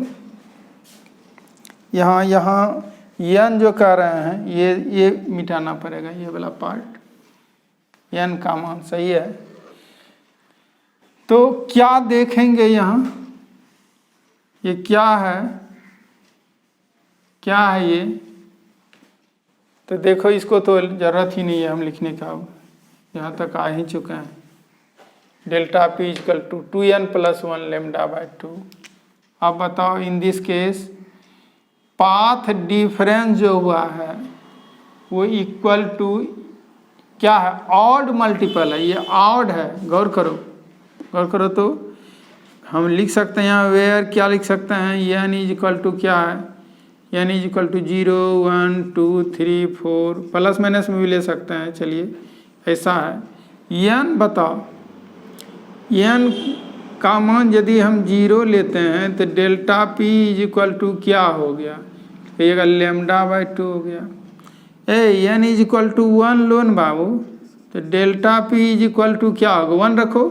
यहाँ n जो कह रहे हैं ये मिटाना पड़ेगा, ये वाला पार्ट n का मान सही है। तो क्या देखेंगे यहाँ, ये क्या है, क्या है ये? तो देखो इसको तो ज़रूरत ही नहीं है हम लिखने का, यहाँ तक आ ही चुके हैं। Delta P is equal to 2n + 1 λ/2। अब बताओ in this case path difference जो हुआ है वो इक्वल टू क्या है, ऑड मल्टीपल है, ये ऑड है। गौर करो तो हम लिख सकते हैं यहाँ वेयर क्या लिख सकते हैं, n इजकल टू क्या है, n is equal to 0 1 2 3 4, plus minus में भी ले सकते हैं। चलिए ऐसा है, n बताओ, n का मान यदि हम 0 लेते हैं तो डेल्टा p इजकल टू क्या हो गया, ये λ/2 हो गया। n इजकल टू 1 लो न बाबू, तो डेल्टा p इजकल टू क्या होगा, 1 रखो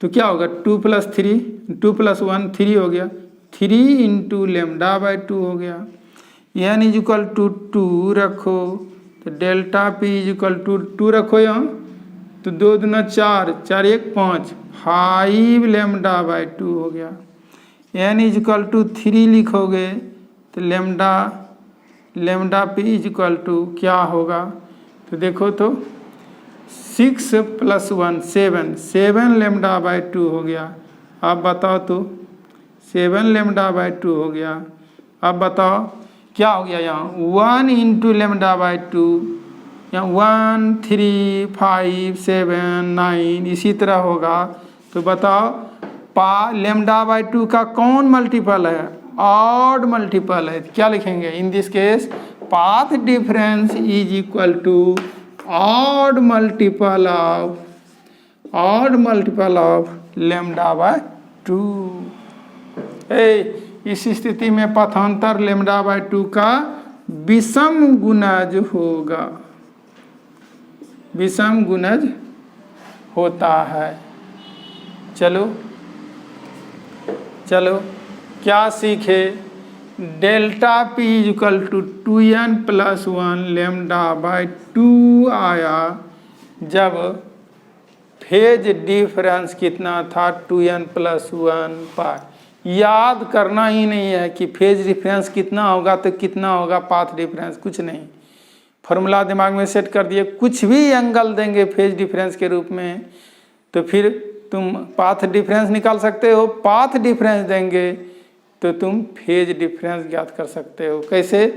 तो क्या होगा 2 + 3, 2 + 1 3 हो गया, 3 × λ/2 हो गया। n इजकल टू 2 रखो तो डेल्टा p इजकल टू 2 रखो यहाँ, तो 2 दूना 4, 4 1 5, 5 λ/2 हो गया। n इजकल टू 3 लिखोगे तो λ p इजकल टू क्या होगा, तो देखो तो 6 + 1 7, 7 λ/2 हो गया। अब बताओ तो 7 λ/2 हो गया। अब बताओ क्या हो गया, यहाँ 1 × λ/2, यहाँ 1 3 5 7 9 इसी तरह होगा। तो बताओ λ/2 का कौन मल्टीपल है, ऑड मल्टीपल है। क्या लिखेंगे in this case path difference is equal to odd multiple of λ/2। इस स्थिति में पथांतर λ/2 का विषम गुणज होगा, विषम गुणज होता है। चलो क्या सीखे, delta p is equal to 2n + 1 λ/2 आया जब फेज डिफरेंस कितना था 2n + 1 पाई। याद करना ही नहीं है कि फेज डिफरेंस कितना होगा तो कितना होगा पाथ डिफरेंस, कुछ नहीं, फॉर्मूला दिमाग में सेट कर दिए। कुछ भी एंगल देंगे फेज डिफरेंस के रूप में तो फिर तुम पाथ डिफरेंस निकाल सकते हो, पाथ डिफरेंस देंगे तो तुम फेज डिफरेंस ज्ञात कर सकते हो। कैसे,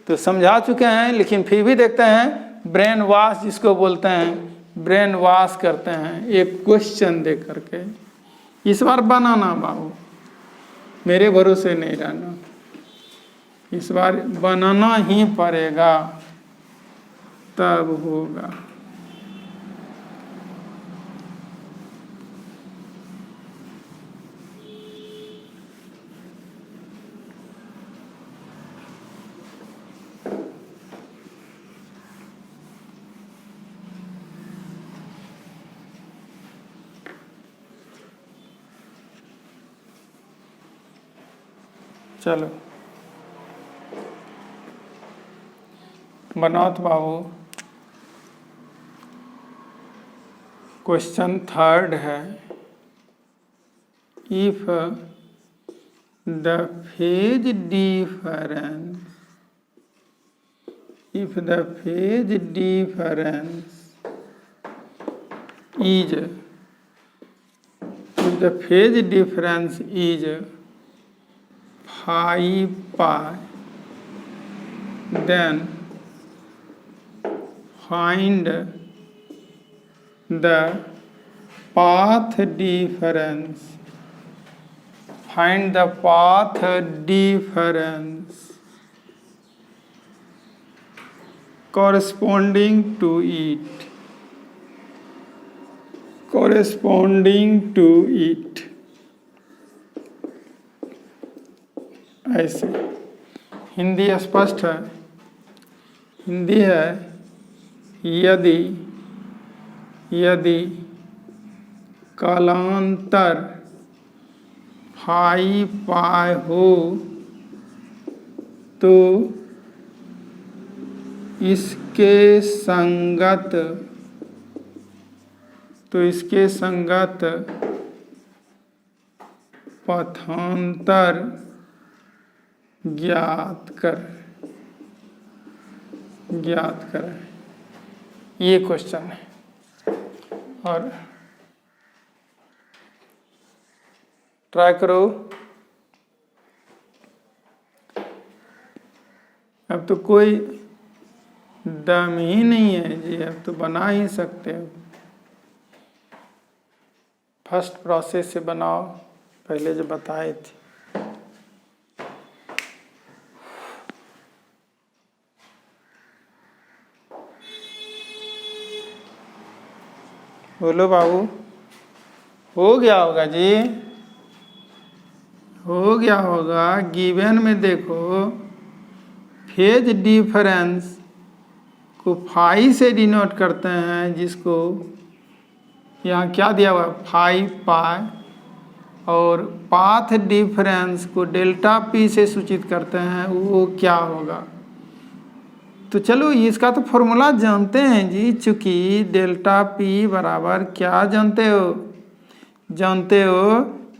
तो समझा चुके हैं, लेकिन फिर भी देखते हैं ब्रेन वॉश जिसको बोलते हैं, ब्रेन वॉश करते हैं एक क्वेश्चन दे करके। इस बार बनाना बाबू, मेरे भरोसे नहीं रहना, इस बार बनाना ही पड़ेगा तब होगा। चलो बनाओ तो बाबू, क्वेश्चन 3 है, if the phase difference is 5 pi, then find the path difference corresponding to it। ऐसे हिंदी स्पष्ट है, हिंदी है, यदि कालांतर 5 pi हो तो इसके संगत तो इसके संगत पथांतर ज्ञात कर। ये क्वेश्चन है। और ट्राई करो। अब तो कोई दम ही नहीं है जी, अब तो बना ही सकते हो। फर्स्ट प्रोसेस से बनाओ, पहले जो बताए थे। बोलो बाबू, हो गया होगा जी, हो गया होगा। गिवन में देखो, फेज डिफरेंस को फाई से डिनोट करते हैं, जिसको यहाँ क्या दिया हुआ, फाई पाई, और पाथ डिफरेंस को डेल्टा पी से सूचित करते हैं, वो क्या होगा। तो चलो इसका तो फॉर्मूला जानते हैं जी, चूंकि डेल्टा पी बराबर क्या जानते हो,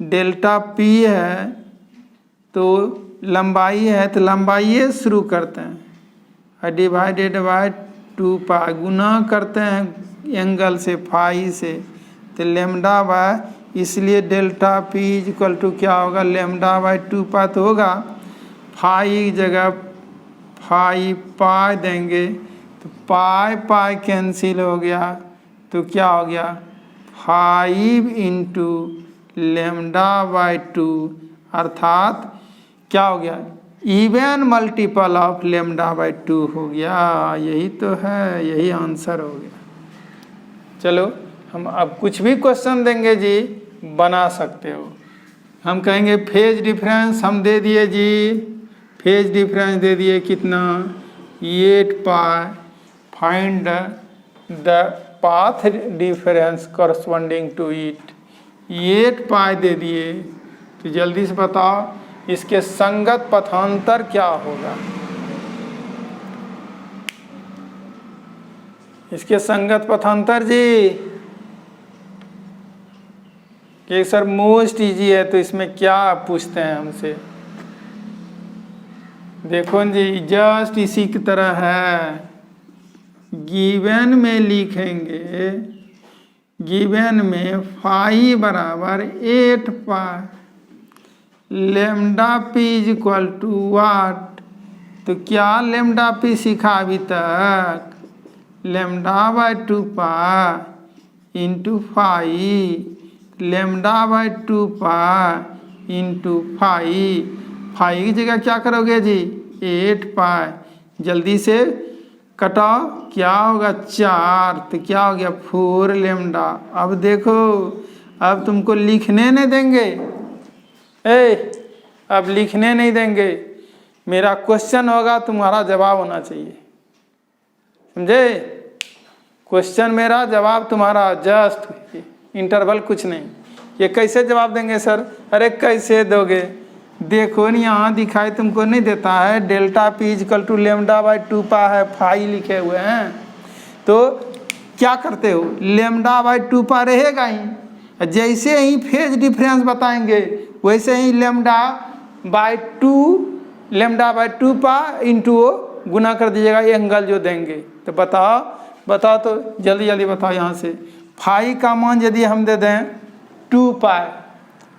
डेल्टा पी है तो लंबाई है, तो लंबाई शुरू करते हैं, डिवाइडेड बाय 2 पाई, गुना करते हैं एंगल से, फाई से, तो लेमडा बाय, इसलिए डेल्टा पी इक्वल टू क्या होगा, लेमडा बाय 2 पाई। तो होगा फाई जगह फाई पाई देंगे, तो पाई कैंसिल हो गया, तो क्या हो गया 5 इंटू लेमडा बाय 2, अर्थात क्या हो गया, even multiple of lambda by 2 हो गया। यही तो है, यही आंसर हो गया। चलो हम अब कुछ भी क्वेश्चन देंगे जी, बना सकते हो। हम कहेंगे फेज डिफरेंस हम दे दिए जी, फेज डिफरेंस दे दिए कितना, 8 pi, find the path difference corresponding to it, 8 pi दे दिए। तो जल्दी से बताओ इसके संगत पथांतर क्या होगा। इसके संगत पथांतर जी, कि सर मोस्ट इजी है, तो इसमें क्या पूछते हैं हमसे। देखो जी, जस्ट इसी की तरह है। गिवन में लिखेंगे, गिवन में फाई बराबर 8 pi, lambda p is equal to what. तो क्या लेमडा पी सीखा अभी तक, lambda by 2 pi into phi, lambda by 2 pi into phi. Phi की जगह क्या करोगे जी, 8 पाई, जल्दी से कटाओ, क्या होगा 4, तो क्या हो गया 4 लेमडा। अब देखो, अब तुमको लिखने नहीं देंगे, अब लिखने नहीं देंगे, मेरा क्वेश्चन होगा, तुम्हारा जवाब होना चाहिए, समझे। क्वेश्चन मेरा, जवाब तुम्हारा, जस्ट इंटरवल कुछ नहीं। ये कैसे जवाब देंगे सर, अरे कैसे दोगे, देखो नहीं यहाँ दिखाई तुमको नहीं देता है, delta P equal to lambda by 2 पा है, फाई लिखे हुए हैं। तो क्या करते हो, लेमडा बाय 2 पा रहेगा ही, जैसे ही फेज डिफरेंस बताएंगे वैसे ही लेमडा बाय 2 पा इंटू गुना कर दीजिएगा एंगल जो देंगे। तो बताओ तो जल्दी बताओ। यहाँ से फाई का मान यदि हम दे दें 2 पाई,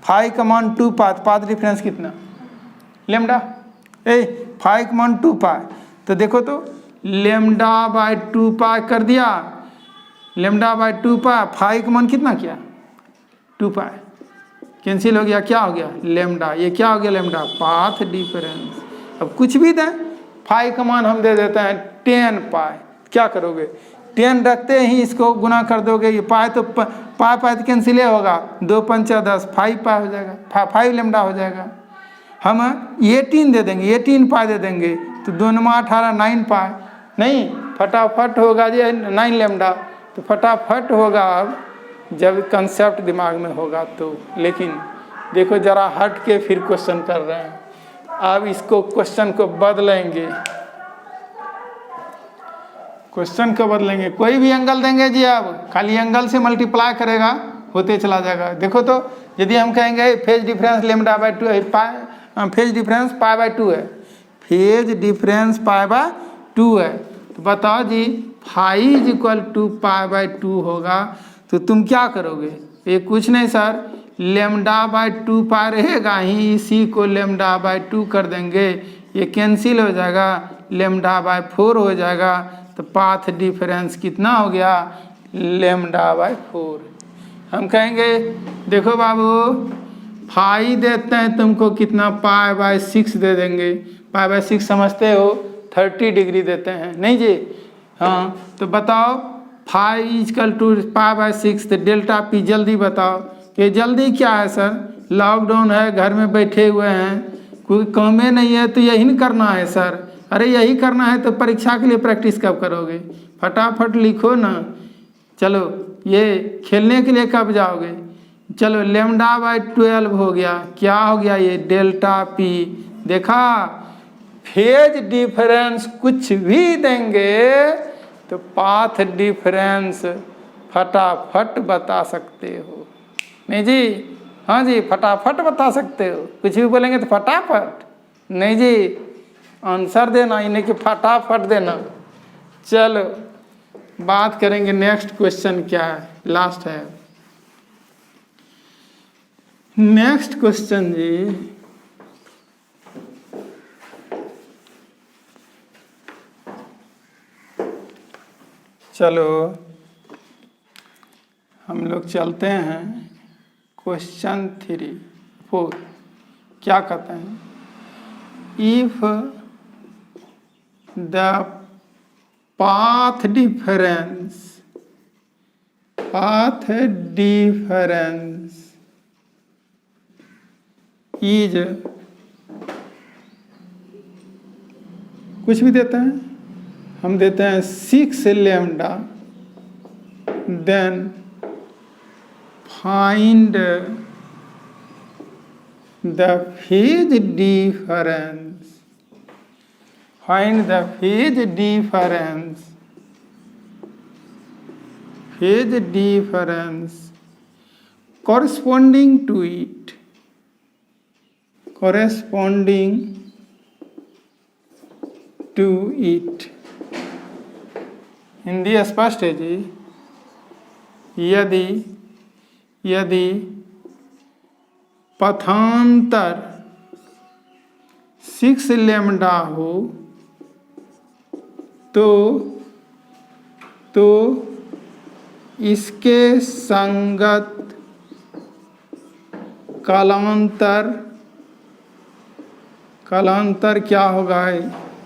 फाई का मान 2 पाई, तो पाथ डिफरेंस कितना, लेमडा, फाई का मान 2 पाई, तो देखो तो लेमडा बाय 2 पाई कर दिया, लेमडा बाय 2 पाई, फाई का मान कितना किया 2 पाई, कैंसिल हो गया, क्या हो गया लेमडा, ये क्या हो गया लेमडा, पाथ डिफरेंस। अब कुछ भी दें, फाई का मान हम दे देते हैं 10 पाई, क्या करोगे 10 रखते ही इसको गुना कर दोगे, ये पाई तो पाई तो कैंसिल होगा, 2 पंचा 10, 5 पाई हो जाएगा, 5 लेमडा हो जाएगा। हम 18 दे देंगे, 18 पाई दे देंगे, तो 2 9 18, 9 पाई, नहीं फटाफट होगा जी 9 लेमडा, तो फटाफट होगा अब जब कंसेप्ट दिमाग में होगा तो। लेकिन देखो जरा हट के फिर क्वेश्चन कर रहे हैं, अब इसको क्वेश्चन को बदलेंगे, क्वेश्चन को बदलेंगे, कोई भी एंगल देंगे जी, अब खाली एंगल से मल्टीप्लाई करेगा, होते चला जाएगा। देखो तो यदि हम कहेंगे फेज डिफरेंस लेमडा बाई 2 है, फेज डिफरेंस पाई बाई 2 है, फेज डिफरेंस पाई बाई 2 है, तो बताओ जी phi is equal to pi by 2 होगा, तो तुम क्या करोगे? ये कुछ नहीं सर, लेमडा बाई 2 पाई रहेगा ही, इसी को लेमडा बाई 2 कर देंगे, ये कैंसिल हो जाएगा, लेमडा बाई 4 हो जाएगा, तो पाथ डिफरेंस कितना हो गया? Lambda by 4। हम कहेंगे देखो बाबू फाई देते हैं तुमको कितना, पाई बाई 6 दे देंगे, पाई बाई 6 समझते हो 30 डिग्री देते हैं, नहीं जी? हाँ, तो बताओ phi is equal to pi by 6, तो डेल्टा पी जल्दी बताओ। कि जल्दी क्या है सर, लॉकडाउन है, घर में बैठे हुए हैं, कोई काम ही नहीं है, तो यही नहीं करना है सर। अरे यही करना है तो परीक्षा के लिए प्रैक्टिस कब करोगे? फटाफट लिखो ना। चलो ये खेलने के लिए कब जाओगे? चलो लेमडा बाई 12 हो गया, क्या हो गया ये? Delta P. देखा, फेज डिफरेंस कुछ भी देंगे तो पाथ डिफरेंस फटाफट बता सकते हो, नहीं जी? हाँ जी, फटाफट बता सकते हो, कुछ भी बोलेंगे तो फटाफट, नहीं जी? आंसर देना, इन्हें कि फटाफट देना। चलो बात करेंगे नेक्स्ट क्वेश्चन क्या है, लास्ट है नेक्स्ट क्वेश्चन जी। चलो हम लोग चलते हैं क्वेश्चन 3-4। क्या कहते हैं? If the path difference is, कुछ भी देते हैं, हम देते हैं 6 lambda, then find the phase difference, phase difference corresponding to it, Hindi स्पष्ट है जी। यदि पथांतर 6 लेमडा हो तो इसके संगत कालांतर क्या होगा,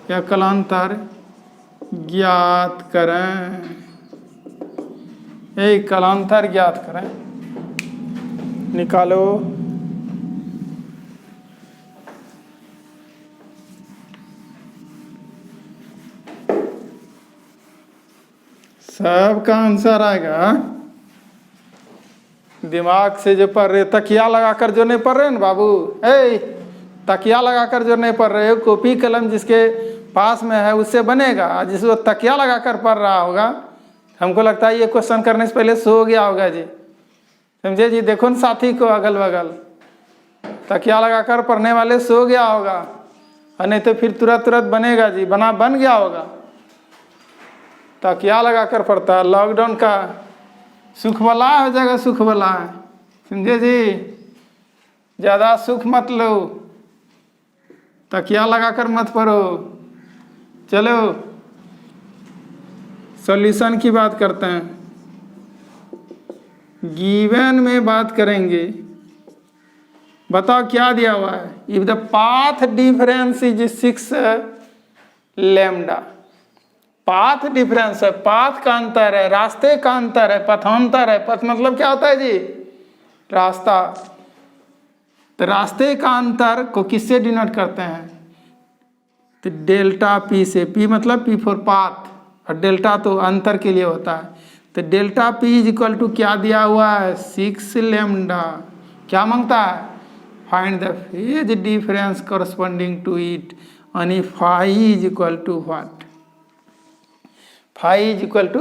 या कालांतर ज्ञात करें। कालांतर ज्ञात करें, निकालो। सबका आंसर आएगा दिमाग से जो पढ़ रहे, तकिया लगाकर जो नहीं पढ़ रहे ना बाबू, तकिया लगाकर जो नहीं पढ़ रहे हो, कॉपी कलम जिसके पास में है उससे बनेगा। जिसको तकिया लगाकर पढ़ रहा होगा, हमको लगता है ये क्वेश्चन करने से पहले सो गया होगा जी, समझे जी? देखो ना साथी को अगल बगल, तकिया लगाकर पढ़ने वाले सो गया होगा, और नहीं तो फिर तुरंत बनेगा जी, बन गया होगा। तकिया लगाकर पढ़ता है, लॉकडाउन का सुख भला हो जाएगा, सुख भला है, समझे जी? ज़्यादा सुख मत लो, तकिया लगाकर मत पढ़ो। चलो सॉल्यूशन की बात करते हैं, गिवन में बात करेंगे। बताओ क्या दिया हुआ है? If the path difference is 6 lambda, path difference है, पाथ का अंतर है, रास्ते का अंतर है, पथांतर है। पथ मतलब क्या होता है जी? रास्ता। तो रास्ते का अंतर को किससे डिनोट करते हैं? तो डेल्टा पी से। पी मतलब पी फॉर पाथ, और डेल्टा तो अंतर के लिए होता है। तो delta P is equal to क्या दिया हुआ है? 6 लेमडा। क्या मांगता है? Find the phase difference corresponding to it, यानी phi is equal to what? Phi is equal to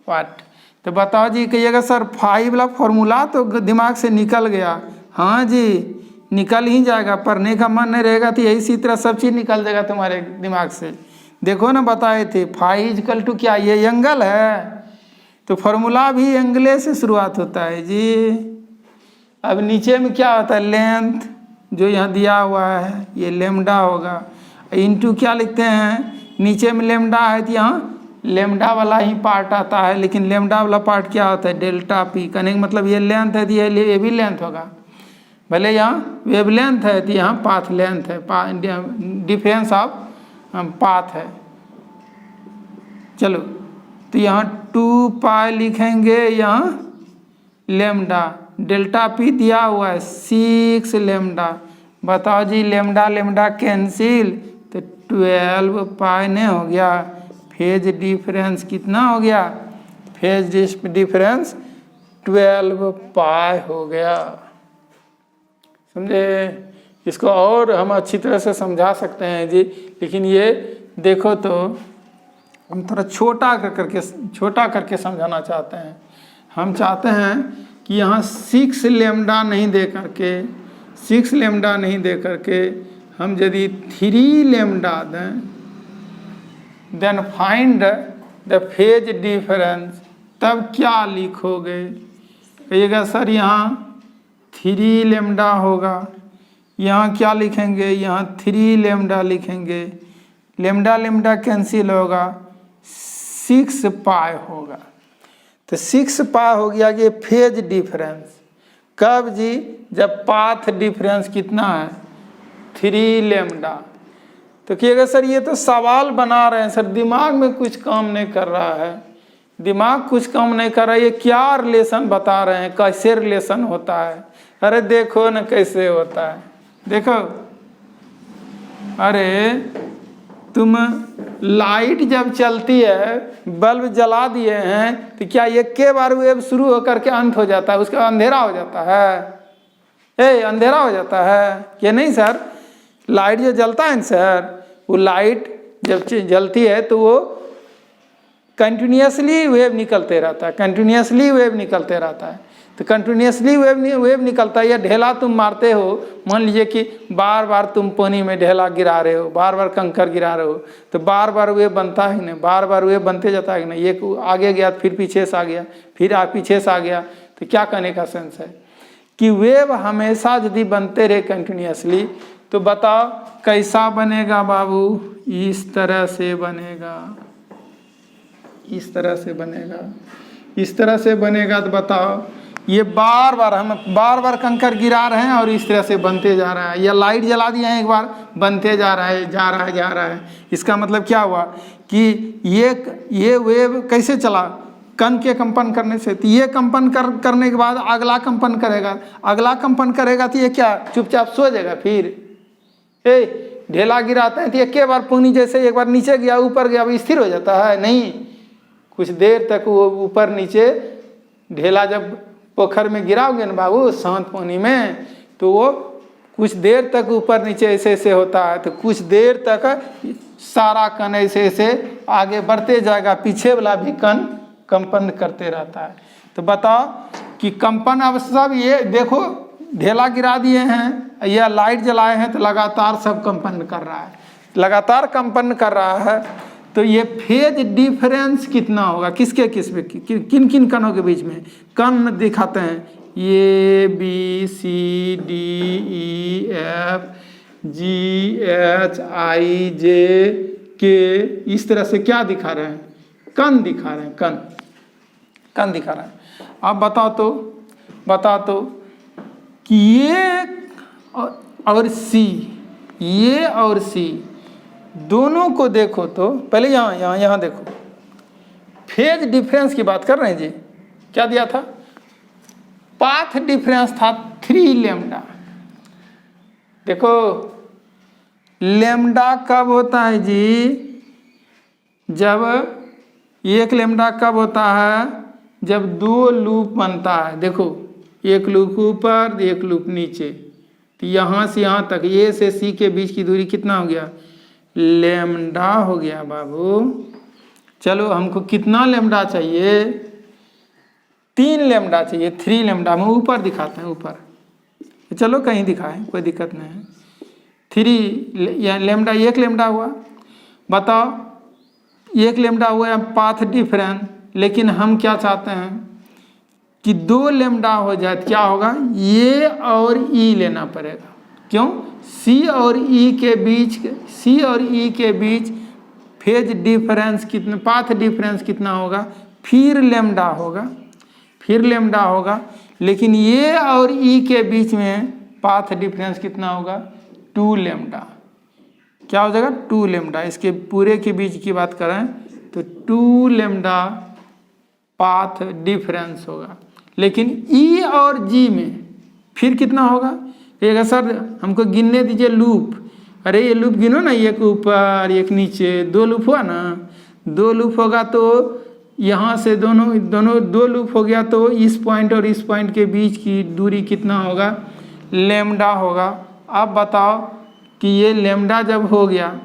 what. तो बताओ जी, कहिएगा सर फाई वाला फॉर्मूला तो दिमाग से निकल गया। हाँ जी, निकल ही जाएगा, पढ़ने का मन नहीं रहेगा तो इसी तरह सब चीज़ निकल जाएगा तुम्हारे दिमाग से। देखो ना, बताए थे फाई इज इक्वल टू क्या, ये एंगल है तो फॉर्मूला भी एंगले से शुरुआत होता है जी। अब नीचे में क्या होता है, लेंथ जो यहाँ दिया हुआ है ये लेमडा होगा, इनटू क्या लिखते हैं, नीचे में लेमडा है तो यहाँ लेमडा वाला ही पार्ट आता है, लेकिन लेमडा वाला पार्ट क्या होता है, डेल्टा पी। कहने का मतलब ये लेंथ है तो ये भी लेंथ होगा, भले यहाँ वेव लेंथ है तो यहाँ पाथ लेंथ है, डिफरेंस ऑफ पाथ है। चलो तो यहाँ 2 पाई लिखेंगे, यहाँ लेमडा, डेल्टा पी दिया हुआ है 6 लेमडा। बताओ जी, लेमडा लेमडा कैंसिल तो 12 पाई नहीं हो गया, फेज डिफरेंस कितना हो गया, फेज डिफरेंस 12 पाई हो गया। समझे? इसको और हम अच्छी तरह से समझा सकते हैं जी, लेकिन ये देखो तो हम थोड़ा छोटा करके समझाना चाहते हैं। हम चाहते हैं कि यहाँ 6 लेमडा नहीं दे करके हम यदि 3 लेमडा दें, then find the phase difference, तब क्या लिखोगे? कहिएगा सर यहाँ 3 लेमडा होगा, यहाँ क्या लिखेंगे, यहाँ 3 लेमडा लिखेंगे, लेमडा लेमडा कैंसिल होगा, 6 पाई होगा। तो 6 पाई हो गया ये फेज डिफरेंस। कब जी? जब पाथ डिफरेंस कितना है, 3 लेमडा। तो कहिएगा सर ये तो सवाल बना रहे हैं सर, दिमाग में कुछ काम नहीं कर रहा है, दिमाग कुछ काम नहीं कर रहा है, ये क्या रिलेशन बता रहे हैं, कैसे रिलेशन होता है? अरे देखो ना कैसे होता है, देखो। अरे तुम लाइट जब चलती है, बल्ब जला दिए हैं तो क्या एक के बार वेव शुरू होकर के अंत हो जाता है, उसका अंधेरा हो जाता है, अंधेरा हो जाता है कि नहीं सर? लाइट जो जलता है ना सर, वो लाइट जब जलती है तो वो कंटिन्यूसली वेव निकलते रहता है, कंटिन्यूसली वेव निकलते रहता है। तो कंटिन्यूसली वेव निकलता है, या ढेला तुम मारते हो, मान लीजिए कि बार बार तुम पानी में ढेला गिरा रहे हो, बार बार कंकर गिरा रहे हो, तो बार बार वेव बनता है नहीं, बार बार वेव बनते जाता है नहीं, एक आगे गया फिर पीछे से आ गया, फिर पीछे से आ गया। तो क्या कहने का सेंस है कि वेव हमेशा यदि बनते रहे कंटिन्यूसली, तो बताओ कैसा बनेगा बाबू? इस तरह से बनेगा, इस तरह से बनेगा, इस तरह से बनेगा। तो बताओ ये बार बार कंकर गिरा रहे हैं और इस तरह से बनते जा रहा है, या लाइट जला दिए हैं एक बार, बनते जा रहा है। इसका मतलब क्या हुआ कि ये वेव कैसे चला, कण के कंपन करने से। तो ये कंपन करने के बाद अगला कंपन करेगा, तो ये क्या चुपचाप सो जाएगा? फिर ढेला गिराते हैं तो एक बार पानी जैसे एक बार नीचे गया ऊपर गया, अब स्थिर हो जाता है नहीं, कुछ देर तक वो ऊपर नीचे, ढेला जब पोखर में गिराओगे ना बाबू शांत पानी में, तो वो कुछ देर तक ऊपर नीचे ऐसे होता है, तो कुछ देर तक सारा कण ऐसे आगे बढ़ते जाएगा, पीछे वाला भी कण कंपन करते रहता है। तो बताओ कि कंपन अब सब ये देखो, ढेला गिरा दिए हैं या लाइट जलाए हैं तो लगातार सब कंपन कर रहा है, लगातार कंपन कर रहा है। तो ये फेज डिफरेंस कितना होगा, किसके किन किन कणों के बीच में? कण दिखाते हैं, A B C D E F G H I J K, इस तरह से क्या दिखा रहे हैं? कण दिखा रहे हैं, कण दिखा रहे हैं। अब बताओ तो कि ये और सी दोनों को देखो तो पहले यहाँ देखो, फेज डिफरेंस की बात कर रहे हैं जी। क्या दिया था? पाथ डिफरेंस था 3 लेमडा। देखो लेमडा कब होता है जी? जब 1 लेमडा कब होता है? जब 2 लूप बनता है। देखो एक लूप ऊपर, एक लूप नीचे, तो यहाँ से यहाँ तक ए से सी के बीच की दूरी कितना हो गया? लेमडा हो गया बाबू। चलो हमको कितना लेमडा चाहिए, 3 लेमडा चाहिए, 3 लेमडा। हम ऊपर दिखाते हैं, ऊपर चलो कहीं दिखाएं, कोई दिक्कत नहीं है। 3 या लेमडा, 1 लेमडा हुआ। बताओ 1 लेमडा हुआ पाथ डिफरेंस, लेकिन हम क्या चाहते हैं कि 2 लेमडा हो जाए। क्या होगा, ये और ई लेना पड़ेगा। क्यों, सी और ई के बीच फेज डिफरेंस कितना, पाथ डिफरेंस कितना होगा, फिर लेमडा होगा। लेकिन ये और ई के बीच में पाथ डिफरेंस कितना होगा, 2 लेमडा। क्या हो जाएगा, 2 लेमडा। इसके पूरे के बीच की बात करें तो 2 लेमडा पाथ डिफरेंस होगा। लेकिन ई और जी में फिर कितना होगा, एक सर हमको गिनने दीजिए लूप। अरे ये लूप गिनो ना, एक ऊपर एक नीचे, 2 लूप हुआ ना। 2 लूप होगा तो यहाँ से दोनों 2 लूप हो गया, तो इस पॉइंट और इस पॉइंट के बीच की दूरी कितना होगा, लेमडा होगा। अब बताओ कि ये लेमडा जब हो गया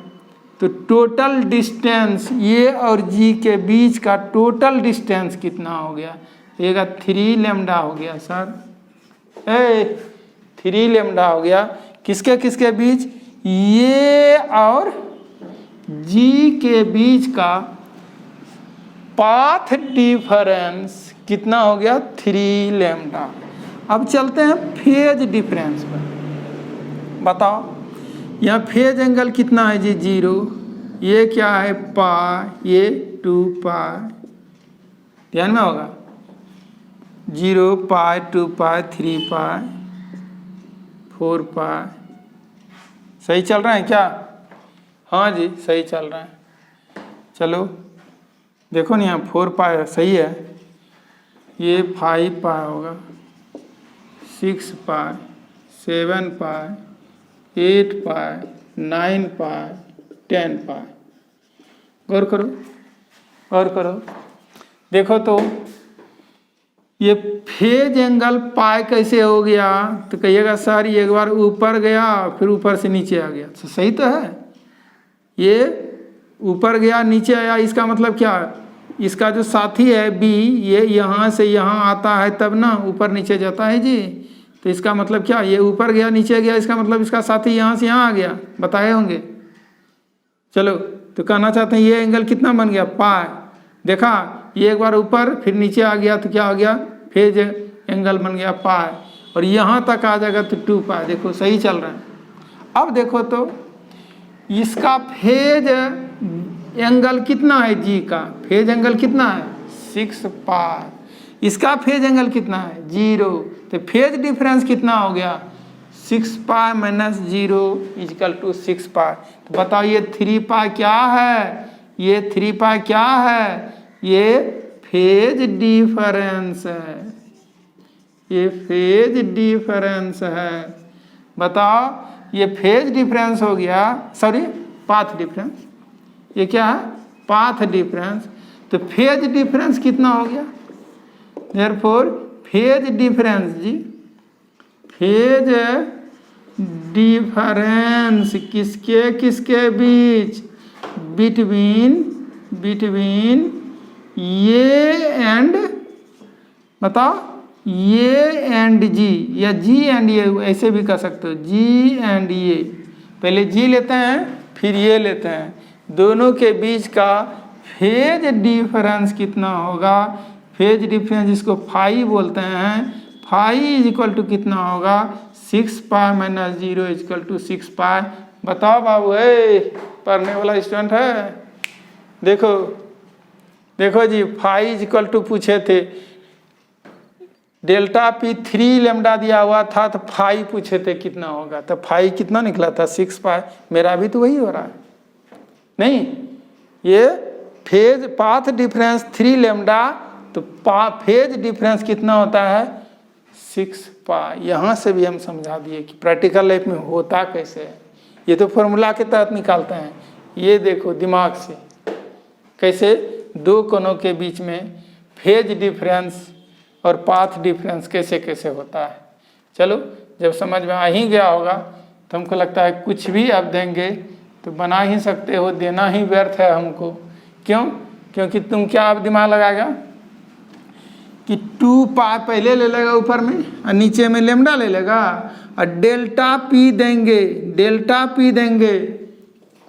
तो टोटल डिस्टेंस ये और जी के बीच का टोटल डिस्टेंस कितना हो गया, ये 3 लेमडा हो गया सर। 3 लेमडा हो गया किसके किसके बीच, ये और जी के बीच का पाथ डिफरेंस कितना हो गया, 3 लेमडा। अब चलते हैं फेज डिफरेंस पर। बताओ यहाँ फेज एंगल कितना है जी, 0। ये क्या है, पाई, ये 2 पाई, ध्यान में होगा। 0 पाई, 2 पाई, 3 पाई, 4 पाई। सही चल रहा है क्या, हाँ जी सही चल रहा है। चलो देखो ना, यहाँ 4 पाई सही है, ये 5 पाई होगा, 6 पाई, 7 पाई, 8 पाई, 9 पाई, 10 पाई। गौर करो, देखो तो ये फेज एंगल पाई कैसे हो गया, तो कहिएगा सर एक बार ऊपर गया फिर ऊपर से नीचे आ गया। तो सही तो है, ये ऊपर गया नीचे आया, इसका मतलब क्या है, इसका जो साथी है बी, ये यहाँ से यहाँ आता है तब ना ऊपर नीचे जाता है जी। तो इसका मतलब क्या, ये ऊपर गया नीचे गया, इसका मतलब इसका साथी यहाँ से यहाँ आ गया, बताए होंगे। चलो तो कहना चाहते हैं ये एंगल कितना बन गया, पाई। देखा, ये एक बार ऊपर फिर नीचे आ गया तो क्या हो गया, फेज एंगल बन गया पाई। और यहाँ तक आ जाएगा तो 2 पाई। देखो सही चल रहा है। अब देखो तो इसका फेज एंगल कितना है, जी का फेज एंगल कितना है, 6 पाई। इसका फेज एंगल कितना है, 0। तो फेज डिफरेंस कितना हो गया, 6 पाई माइनस 0 इक्वल टू 6 पाई। तो बताओ ये 3 पाई क्या है, ये 3 पाई क्या है, ये फेज डिफरेंस है, ये फेज डिफरेंस है। बताओ ये फेज डिफरेंस हो गया, सॉरी पाथ डिफरेंस, ये क्या है, पाथ डिफरेंस। तो फेज डिफरेंस कितना हो गया, देयरफॉर फेज डिफरेंस जी, फेज डिफरेंस किसके किसके बीच, बिटवीन ये एंड, बताओ ये एंड जी, या जी एंड ये, ऐसे भी कर सकते हो, जी एंड ये। पहले जी लेते हैं फिर ये लेते हैं, दोनों के बीच का फेज डिफरेंस कितना होगा, फेज डिफरेंस जिसको फाई बोलते हैं, फाई इज इक्वल टू कितना होगा, 6 pi minus 0 is equal to 6 pi. बताओ बाबू, पढ़ने वाला स्टूडेंट है। देखो जी, फाई इज इक्वल टू पूछे थे, डेल्टा पी 3 लेमडा दिया हुआ था, तो फाई पूछे थे कितना होगा, तो फाई कितना निकला था, 6 पाई। मेरा भी तो वही हो रहा है, नहीं ये फेज पाथ डिफरेंस 3 लेमडा, तो फेज डिफरेंस कितना होता है, 6 पाई। यहाँ से भी हम समझा दिए कि प्रैक्टिकल लाइफ में होता कैसे है। ये तो फॉर्मूला के तहत निकालते हैं, ये देखो दिमाग से कैसे 2 कोनों के बीच में फेज डिफरेंस और पाथ डिफरेंस कैसे कैसे होता है। चलो जब समझ में आ ही गया होगा तो हमको लगता है कुछ भी आप देंगे तो बना ही सकते हो, देना ही व्यर्थ है हमको। क्यों क्योंकि तुम क्या आप दिमाग लगाएगा कि 2 पाई पहले ले लेगा ऊपर में और नीचे में लेमडा ले लेगा और डेल्टा पी देंगे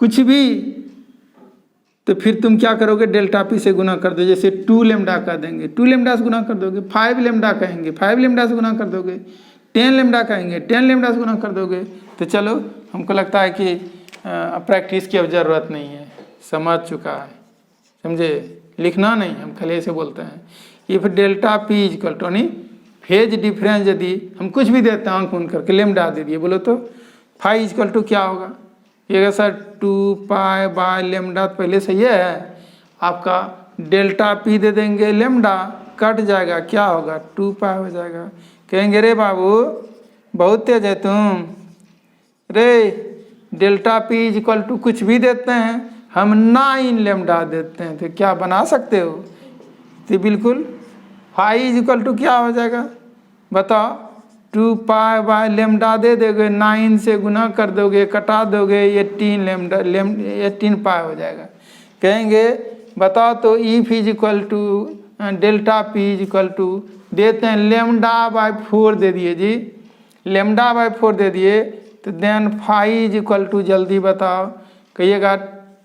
कुछ भी, तो फिर तुम क्या करोगे, डेल्टा पी से गुना कर दो। जैसे 2 लेमडा कर देंगे, 2 लेमडा से गुना कर दोगे, 5 लेमडा कहेंगे, 5 लेमडा से गुना कर दोगे, 10 लेमडा कहेंगे, 10 लेमडा से गुना कर दोगे। तो चलो, हमको लगता है कि प्रैक्टिस की अब ज़रूरत नहीं है, समझ चुका है, समझे, लिखना नहीं, हम खाली ऐसे बोलते हैं। If delta P is equal to यानी फेज डिफरेंस, यदि हम कुछ भी देते हैं आंख बंद करके, लेमडा दे दिए, बोलो तो फाई इजकल टू क्या होगा, ये सर 2 पाई बाय लेमडा, पहले सही है, आपका डेल्टा पी दे देंगे, लेमडा कट जाएगा, क्या होगा 2 पाई हो जाएगा। कहेंगे रे बाबू बहुत तेज है तुम, रे डेल्टा पी इजकल टू कुछ भी देते हैं, हम 9 लेमडा देते हैं, तो क्या बना सकते हो, तो बिल्कुल फाई इजकल टू क्या हो जाएगा बताओ, 2 पाई बाय लेमडा दे दोगे, 9 से गुना कर दोगे, कटा दोगे, 18 लेमडा 18 पाई हो जाएगा। कहेंगे बताओ तो if is equal to delta P is equal to देते हैं लेमडा बाय 4 दे दिए जी, लेमडा बाय 4 दे दिए, तो देन फाई इजकल टू जल्दी बताओ, कहिएगा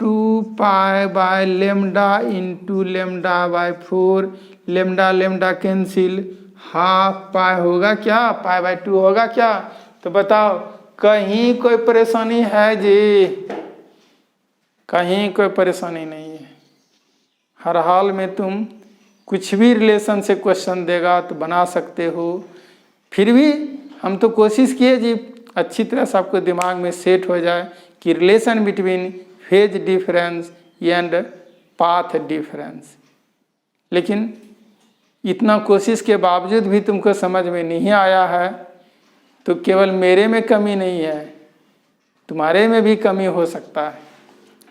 2 pi by lambda into lambda bye 4, lambda lambda cancel, half पाई होगा क्या, पाई बाय 2 होगा क्या। तो बताओ कहीं कोई परेशानी है जी, कहीं कोई परेशानी नहीं है, हर हाल में तुम कुछ भी रिलेशन से क्वेश्चन देगा तो बना सकते हो। फिर भी हम तो कोशिश किए जी अच्छी तरह से आपको दिमाग में सेट हो जाए कि relation between phase difference and path difference, लेकिन इतना कोशिश के बावजूद भी तुमको समझ में नहीं आया है, तो केवल मेरे में कमी नहीं है, तुम्हारे में भी कमी हो सकता है।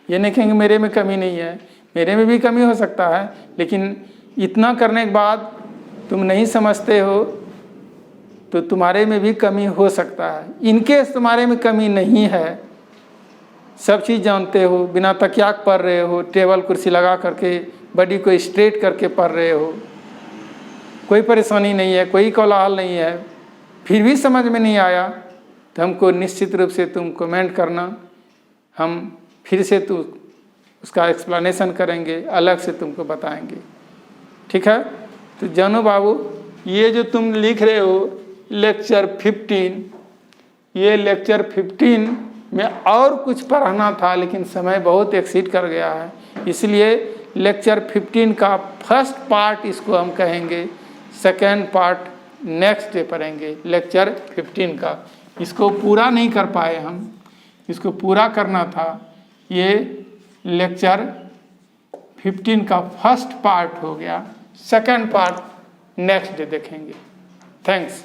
ये नहीं कहेंगे मेरे में कमी नहीं है, मेरे में भी कमी हो सकता है, लेकिन इतना करने के बाद तुम नहीं समझते हो तो तुम्हारे में भी कमी हो सकता है। इनकेस तुम्हारे में कमी नहीं है, सब चीज़ जानते हो, बिना तकिया पढ़ रहे हो, टेबल कुर्सी लगा करके बॉडी को स्ट्रेट करके पढ़ रहे हो, कोई परेशानी नहीं है, कोई कोलाहल नहीं है, फिर भी समझ में नहीं आया तो हमको निश्चित रूप से तुम कमेंट करना, हम फिर से तो उसका एक्सप्लेनेशन करेंगे, अलग से तुमको बताएंगे, ठीक है। तो जानो बाबू, ये जो तुम लिख रहे हो लेक्चर 15, ये लेक्चर 15 में और कुछ पढ़ाना था, लेकिन समय बहुत एक्सीड कर गया है, इसलिए लेक्चर 15 का फर्स्ट पार्ट इसको हम कहेंगे, सेकेंड पार्ट नेक्स्ट डे पढ़ेंगे लेक्चर 15 का। इसको पूरा नहीं कर पाए हम, इसको पूरा करना था। ये लेक्चर 15 का फर्स्ट पार्ट हो गया, सेकेंड पार्ट नेक्स्ट डे देखेंगे। थैंक्स।